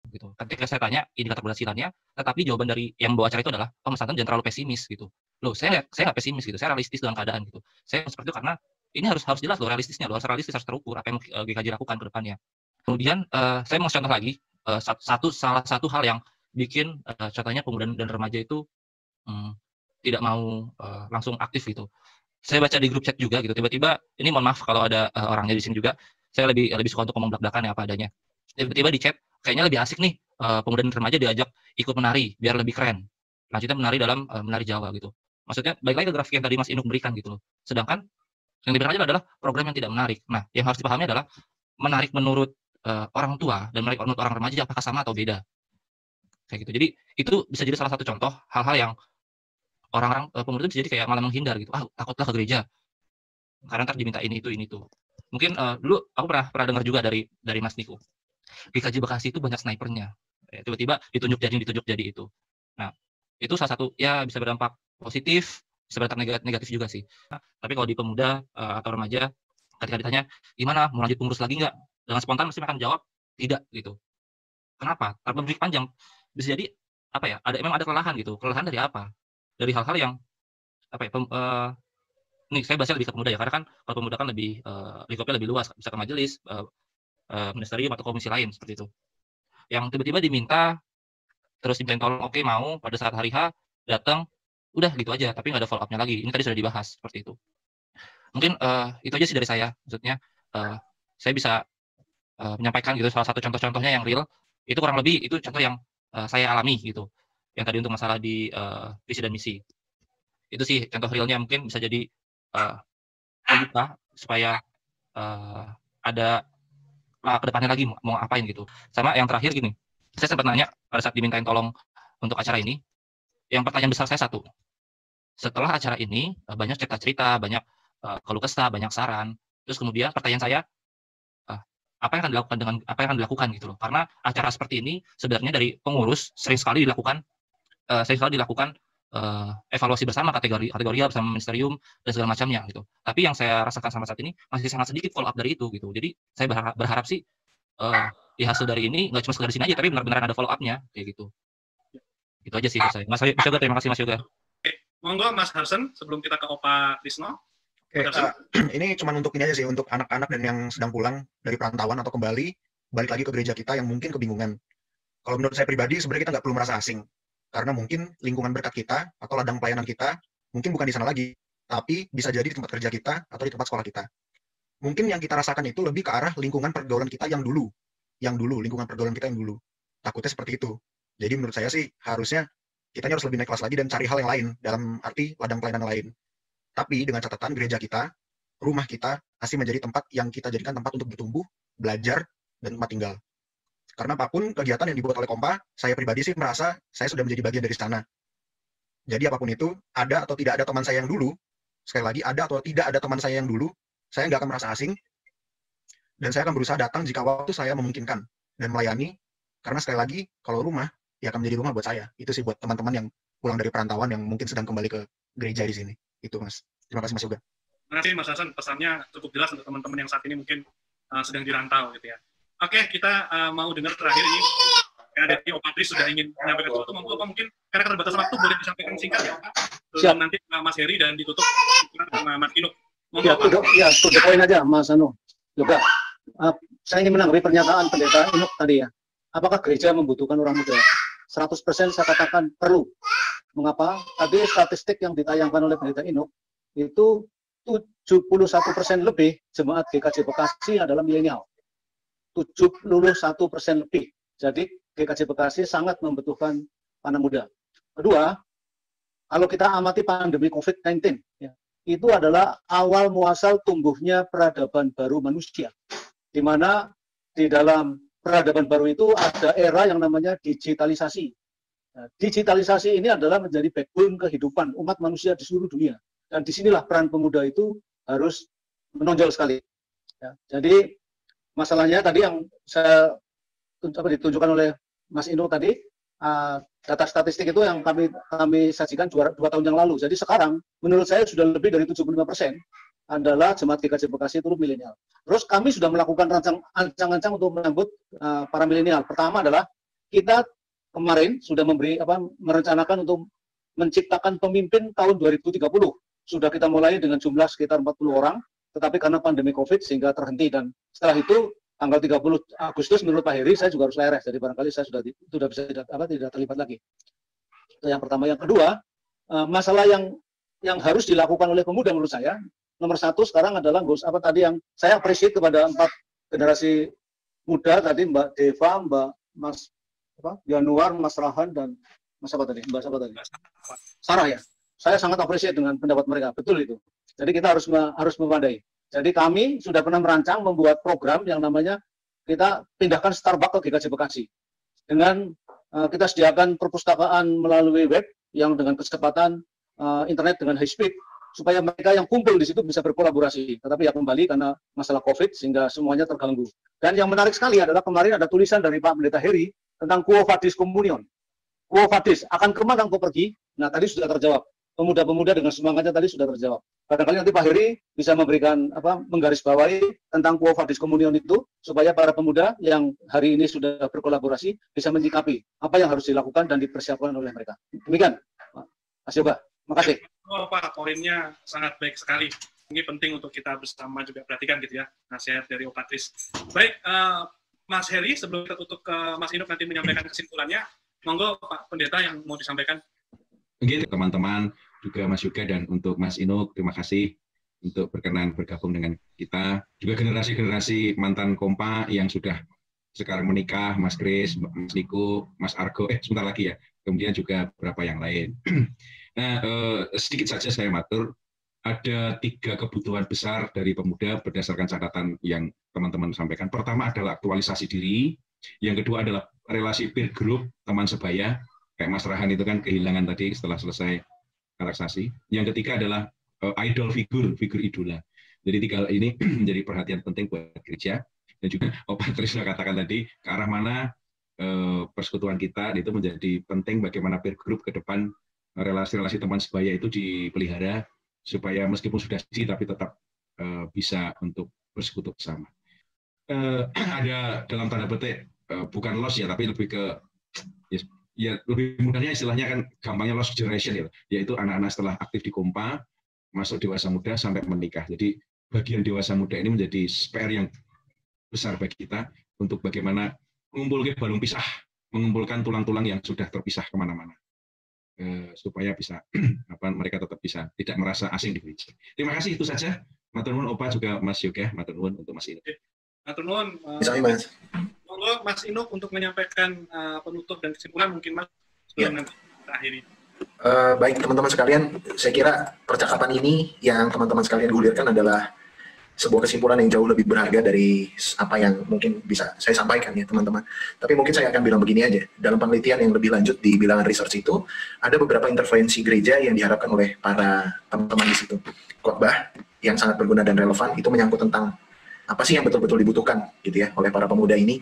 Speaker 5: Gitu. Ketika saya tanya indikator keberhasilannya, tetapi jawaban dari yang membawa acara itu adalah, Mas Anton jangan terlalu pesimis gitu. Loh, saya nggak pesimis gitu. Saya realistis dengan keadaan gitu. Saya seperti itu karena ini harus jelas loh realistisnya, harus realistis, harus terukur apa yang GKJ lakukan ke depannya. Kemudian saya mau contoh lagi salah satu hal yang bikin contohnya pemuda dan remaja itu tidak mau langsung aktif gitu. Saya baca di grup chat juga gitu, tiba-tiba ini mohon maaf kalau ada orangnya di sini juga, saya lebih suka untuk ngomong belak-belakan ya apa adanya. Tiba-tiba di chat kayaknya lebih asik nih pemuda dan remaja diajak ikut menari biar lebih keren. Lanjutnya menari dalam menari Jawa gitu. Maksudnya balik lagi ke grafik yang tadi Mas Inuk berikan gitu loh. Sedangkan yang diberikan adalah program yang tidak menarik. Nah, yang harus dipahami adalah menarik menurut orang tua dan menarik menurut orang remaja apakah sama atau beda. Kayak gitu. Jadi itu bisa jadi salah satu contoh hal-hal yang orang-orang pemuda itu bisa jadi kayak malah menghindar gitu. Takutlah ke gereja. Karena ntar diminta ini itu. Mungkin dulu aku pernah dengar juga dari Mas Niko. GKJ Bekasi itu banyak snipernya. Tiba-tiba ditunjuk jadi itu. Nah, itu salah satu ya bisa berdampak positif, bisa berdampak negatif juga sih. Nah, tapi kalau di pemuda atau remaja ketika ditanya gimana mau lanjut pengurus lagi nggak, dengan spontan mesti akan jawab tidak gitu. Kenapa? Tanpa berpikir panjang. Bisa jadi apa ya? Memang ada kelelahan gitu. Kelelahan dari apa? Dari hal-hal yang apa ya? Nih saya bahasnya lebih ke pemuda ya, karena kan kalau pemuda kan lebih lingkupnya lebih luas, bisa ke majelis, ministerium atau komisi lain seperti itu. Yang tiba-tiba diminta terus diminta tolong, oke mau, pada saat hari H datang, udah gitu aja, tapi nggak ada follow up-nya lagi. Ini tadi sudah dibahas seperti itu. Mungkin itu aja sih dari saya. Maksudnya saya bisa menyampaikan gitu salah satu contoh-contohnya yang real. Itu kurang lebih itu contoh yang saya alami gitu. Yang tadi untuk masalah di visi dan misi. Itu sih contoh realnya, mungkin bisa jadi membuka supaya ada ke depannya lagi mau ngapain gitu. Sama yang terakhir gini, saya sempat nanya pada saat dimintain tolong untuk acara ini, yang pertanyaan besar saya satu, setelah acara ini banyak cerita-cerita, banyak keluh kesah, banyak saran, terus kemudian pertanyaan saya, apa yang akan dilakukan dengan apa yang akan dilakukan gitu loh. Karena acara seperti ini sebenarnya dari pengurus sering sekali dilakukan evaluasi bersama kategorial bersama ministerium dan segala macamnya gitu. Tapi yang saya rasakan sampai saat ini masih sangat sedikit follow up dari itu gitu. Jadi saya berharap sih di hasil dari ini nggak cuma sekedar di sini aja, tapi benar-benar ada follow up-nya kayak gitu. Itu aja sih saya. Mas Yoga, terima kasih Mas Yoga.
Speaker 2: Monggo Mas Harsen sebelum kita ke Opa Risno.
Speaker 14: Oke, ini cuma untuk ini aja sih, untuk anak-anak dan yang sedang pulang dari perantauan atau kembali balik lagi ke gereja kita yang mungkin kebingungan. Kalau menurut saya pribadi sebenarnya kita nggak perlu merasa asing. Karena mungkin lingkungan berkat kita atau ladang pelayanan kita mungkin bukan di sana lagi, tapi bisa jadi di tempat kerja kita atau di tempat sekolah kita. Mungkin yang kita rasakan itu lebih ke arah lingkungan pergaulan kita yang dulu, lingkungan pergaulan kita yang dulu. Takutnya seperti itu. Jadi menurut saya sih harusnya kita harus lebih naik kelas lagi dan cari hal yang lain dalam arti ladang pelayanan lain. Tapi dengan catatan gereja kita, rumah kita masih menjadi tempat yang kita jadikan tempat untuk bertumbuh, belajar, dan tempat tinggal. Karena apapun kegiatan yang dibuat oleh Kompa, saya pribadi sih merasa saya sudah menjadi bagian dari sana. Jadi apapun itu, ada atau tidak ada teman saya yang dulu, sekali lagi ada atau tidak ada teman saya yang dulu, saya nggak akan merasa asing, dan saya akan berusaha datang jika waktu saya memungkinkan, dan melayani, karena sekali lagi, kalau rumah, ya akan menjadi rumah buat saya. Itu sih buat teman-teman yang pulang dari perantauan yang mungkin sedang kembali ke gereja di sini. Itu Mas. Terima kasih Mas Yoga.
Speaker 2: Terima kasih Mas Hasan, pesannya cukup jelas untuk teman-teman yang saat ini mungkin sedang dirantau gitu ya. Oke, kita mau dengar terakhir ini. Ada di Opa Tris sudah ingin menyampaikan sesuatu, mungkin karena keterbatasan waktu boleh disampaikan singkat ya Opa. Siap. Nanti Mas Heri dan ditutup sama Mas Inuk.
Speaker 16: Ya, to the point aja, Mas Yoga. Saya ingin menanggapi pernyataan Pendeta Inuk tadi ya. Apakah gereja membutuhkan orang muda? 100% saya katakan perlu. Mengapa? Tadi statistik yang ditayangkan oleh Pendeta Inuk itu 71% lebih jemaat GKJ Bekasi adalah milenial. 71% lebih. Jadi GKJ Bekasi sangat membutuhkan anak muda. Kedua, kalau kita amati pandemi COVID-19, ya, itu adalah awal muasal tumbuhnya peradaban baru manusia. Di mana di dalam peradaban baru itu ada era yang namanya digitalisasi. Nah, digitalisasi ini adalah menjadi backbone kehidupan umat manusia di seluruh dunia. Dan disinilah peran pemuda itu harus menonjol sekali. Ya, jadi masalahnya tadi yang saya ditunjukkan oleh Mas Inu tadi, data statistik itu yang kami sajikan 2 tahun yang lalu. Jadi sekarang menurut saya sudah lebih dari 75% adalah jemaat GKJ Bekasi itu milenial. Terus kami sudah melakukan ancang-ancang untuk menyambut para milenial. Pertama adalah kita kemarin sudah merencanakan untuk menciptakan pemimpin tahun 2030. Sudah kita mulai dengan jumlah sekitar 40 orang, tetapi karena pandemi COVID sehingga terhenti, dan setelah itu tanggal 30 Agustus menurut Pak Heri saya juga harus lereh, jadi barangkali saya sudah bisa tidak terlibat lagi. Itu yang pertama. Yang kedua, masalah yang harus dilakukan oleh pemuda menurut saya, nomor satu sekarang adalah tadi yang saya appreciate kepada 4 generasi muda tadi, Mbak Deva, Mas Januar, Mas Rahan, dan Mas apa tadi? Mbak siapa tadi? Sarah ya. Saya sangat appreciate dengan pendapat mereka, betul itu. Jadi kita harus memadai. Jadi kami sudah pernah merancang membuat program yang namanya kita pindahkan Starbucks ke GKJ Bekasi. Dengan kita sediakan perpustakaan melalui web yang dengan kecepatan internet dengan high speed, supaya mereka yang kumpul di situ bisa berkolaborasi. Tetapi ya kembali karena masalah COVID sehingga semuanya terganggu. Dan yang menarik sekali adalah kemarin ada tulisan dari Pak Pendeta Heri tentang Quo Vadis Communion. Quo Vadis, akan kemana engkau pergi? Nah tadi sudah terjawab. Pemuda-pemuda dengan semangatnya tadi sudah terjawab. Barangkali nanti Pak Heri bisa memberikan menggarisbawahi tentang Quo Vadis Communion itu supaya para pemuda yang hari ini sudah berkolaborasi bisa menyikapi apa yang harus dilakukan dan dipersiapkan oleh mereka. Demikian, Mas Yoga. Makasih.
Speaker 2: Oh Pak, poinnya sangat baik sekali. Ini penting untuk kita bersama juga perhatikan gitu ya, nasihat dari Opatris. Baik, Mas Heri, sebelum kita tutup ke Mas Inuk nanti menyampaikan kesimpulannya, monggo Pak Pendeta yang mau disampaikan.
Speaker 20: Mungkin teman-teman, juga Mas Yoga dan untuk Mas Inuk, terima kasih untuk berkenan bergabung dengan kita. Juga generasi-generasi mantan Kompa yang sudah sekarang menikah, Mas Kris, Mas Niko, Mas Argo, sebentar lagi ya, kemudian juga beberapa yang lain. Nah, sedikit saja saya matur, ada 3 kebutuhan besar dari pemuda berdasarkan catatan yang teman-teman sampaikan. Pertama adalah aktualisasi diri, yang kedua adalah relasi peer group, teman sebaya, kayak Mas Rahan itu kan kehilangan tadi setelah selesai relaksasi. Yang ketiga adalah idol figur idola. Jadi 3 ini menjadi perhatian penting buat gereja. Dan juga Pak Trisno katakan tadi, ke arah mana persekutuan kita itu menjadi penting, bagaimana peer group ke depan, relasi-relasi teman sebaya itu dipelihara, supaya meskipun sudah sih tapi tetap bisa untuk bersekutu bersama. Ada dalam tanda petik, bukan loss ya, tapi lebih ke, ya lebih mudahnya istilahnya kan gampangnya lost generation ya, yaitu anak-anak setelah aktif di Kompa masuk dewasa muda sampai menikah. Jadi bagian dewasa muda ini menjadi PR yang besar bagi kita untuk bagaimana mengumpulkan balung pisah, mengumpulkan tulang-tulang yang sudah terpisah kemana-mana, supaya bisa mereka tetap bisa tidak merasa asing di gereja. Terima kasih, itu saja. Matur nuwun Opa, juga Mas Yoga, matur nuwun untuk Mas Inuk.
Speaker 2: Matur nuwun.
Speaker 1: Mas.
Speaker 2: Monggo Mas Inuk untuk menyampaikan penutup dan kesimpulan mungkin Mas sebelum nanti kita akhiri.
Speaker 1: Baik teman-teman sekalian, saya kira percakapan ini yang teman-teman sekalian gulirkan adalah sebuah kesimpulan yang jauh lebih berharga dari apa yang mungkin bisa saya sampaikan ya teman-teman. Tapi mungkin saya akan bilang begini aja, dalam penelitian yang lebih lanjut di bilangan research itu, ada beberapa intervensi gereja yang diharapkan oleh para teman-teman di situ. Khotbah yang sangat berguna dan relevan, itu menyangkut tentang apa sih yang betul-betul dibutuhkan gitu ya oleh para pemuda ini,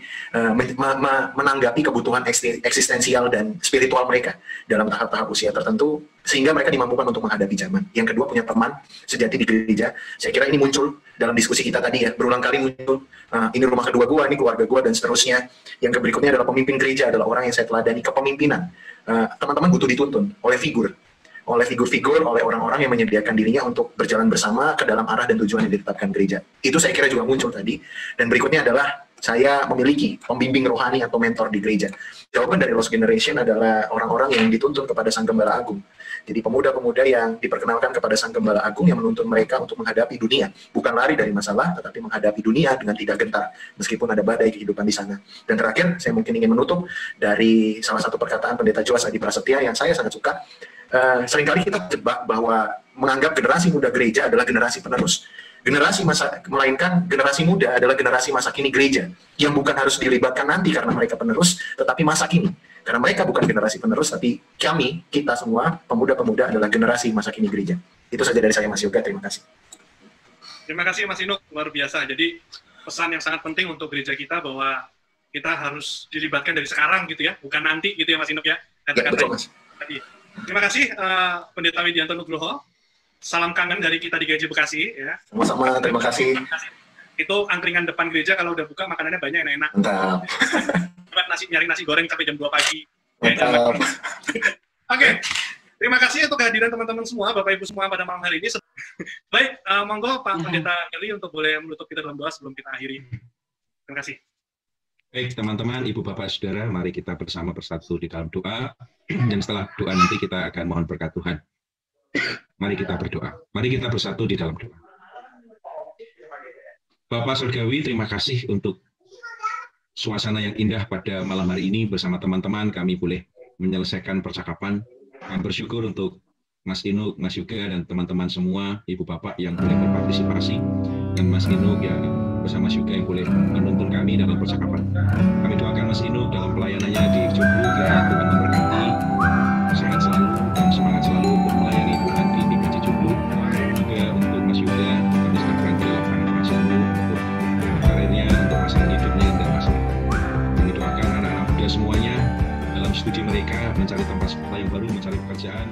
Speaker 1: menanggapi kebutuhan eksistensial dan spiritual mereka dalam tahap-tahap usia tertentu sehingga mereka dimampukan untuk menghadapi zaman. Yang kedua, punya teman sejati di gereja. Saya kira ini muncul dalam diskusi kita tadi ya, berulang kali muncul, ini rumah kedua gua, ini keluarga gua, dan seterusnya. Yang berikutnya adalah pemimpin gereja adalah orang yang saya teladani kepemimpinan. Teman-teman butuh dituntun oleh figur. oleh figur-figur, oleh orang-orang yang menyediakan dirinya untuk berjalan bersama ke dalam arah dan tujuan yang ditetapkan gereja. Itu saya kira juga muncul tadi. Dan berikutnya adalah saya memiliki pembimbing rohani atau mentor di gereja. Jawaban dari Lost Generation adalah orang-orang yang dituntun kepada Sang Gembala Agung. Jadi pemuda-pemuda yang diperkenalkan kepada Sang Gembala Agung yang menuntun mereka untuk menghadapi dunia. Bukan lari dari masalah, tetapi menghadapi dunia dengan tidak gentar, meskipun ada badai kehidupan di sana. Dan terakhir, saya mungkin ingin menutup dari salah satu perkataan Pendeta Joas Adi Prasetya yang saya sangat suka. Seringkali kita terjebak bahwa menganggap generasi muda gereja adalah generasi penerus. Melainkan generasi muda adalah generasi masa kini gereja, yang bukan harus dilibatkan nanti karena mereka penerus, tetapi masa kini. Karena mereka bukan generasi penerus, tapi kita semua, pemuda-pemuda adalah generasi masa kini gereja. Itu saja dari saya, Mas Yoga. Terima kasih.
Speaker 2: Terima kasih, Mas Inuk. Luar biasa. Jadi, pesan yang sangat penting untuk gereja kita bahwa kita harus dilibatkan dari sekarang gitu ya, bukan nanti gitu ya, Mas Inuk ya.
Speaker 1: Betul, Mas.
Speaker 2: Terima kasih, Pendeta Widianto Nugroho. Salam kangen dari kita di GKJ Bekasi ya.
Speaker 1: Sama-sama, terima kasih.
Speaker 2: Itu angkringan depan gereja kalau udah buka makanannya banyak, enak-enak.
Speaker 1: Mantap.
Speaker 2: Nyari nasi goreng sampai jam 2 pagi.
Speaker 1: Mantap.
Speaker 2: Oke. Terima kasih untuk kehadiran teman-teman semua, Bapak Ibu semua pada malam hari ini. Baik, monggo Pak Pendeta Kelly untuk boleh menutup kita dalam doa sebelum kita akhiri. Terima kasih.
Speaker 20: Baik teman-teman, Ibu Bapak Saudara, mari kita bersama bersatu di dalam doa. Dan setelah doa nanti kita akan mohon berkat Tuhan. Mari kita berdoa. Mari kita bersatu di dalam doa. Bapak Surgawi, terima kasih untuk suasana yang indah pada malam hari ini bersama teman-teman. Kami boleh menyelesaikan percakapan. Kami bersyukur untuk Mas Inuk, Mas Yoga, dan teman-teman semua, Ibu Bapak yang boleh berpartisipasi. Dan Mas Inuk yang bersama Mas Yoga yang boleh menuntun kami dalam percakapan. Kami doakan Mas Inuk dalam pelayanannya di Joglo, kiranya Tuhan memberkati, sehat selalu dan semangat selalu untuk melayani Tuhan di GKJ Joglo. Juga untuk Mas Yoga, kami serahkan ke dalam tangan Mas Inuk untuk karirnya, untuk masalah hidupnya dan masalah. Kami doakan anak-anak muda semuanya dalam studi mereka mencari tempat sekolah yang baru, mencari pekerjaan,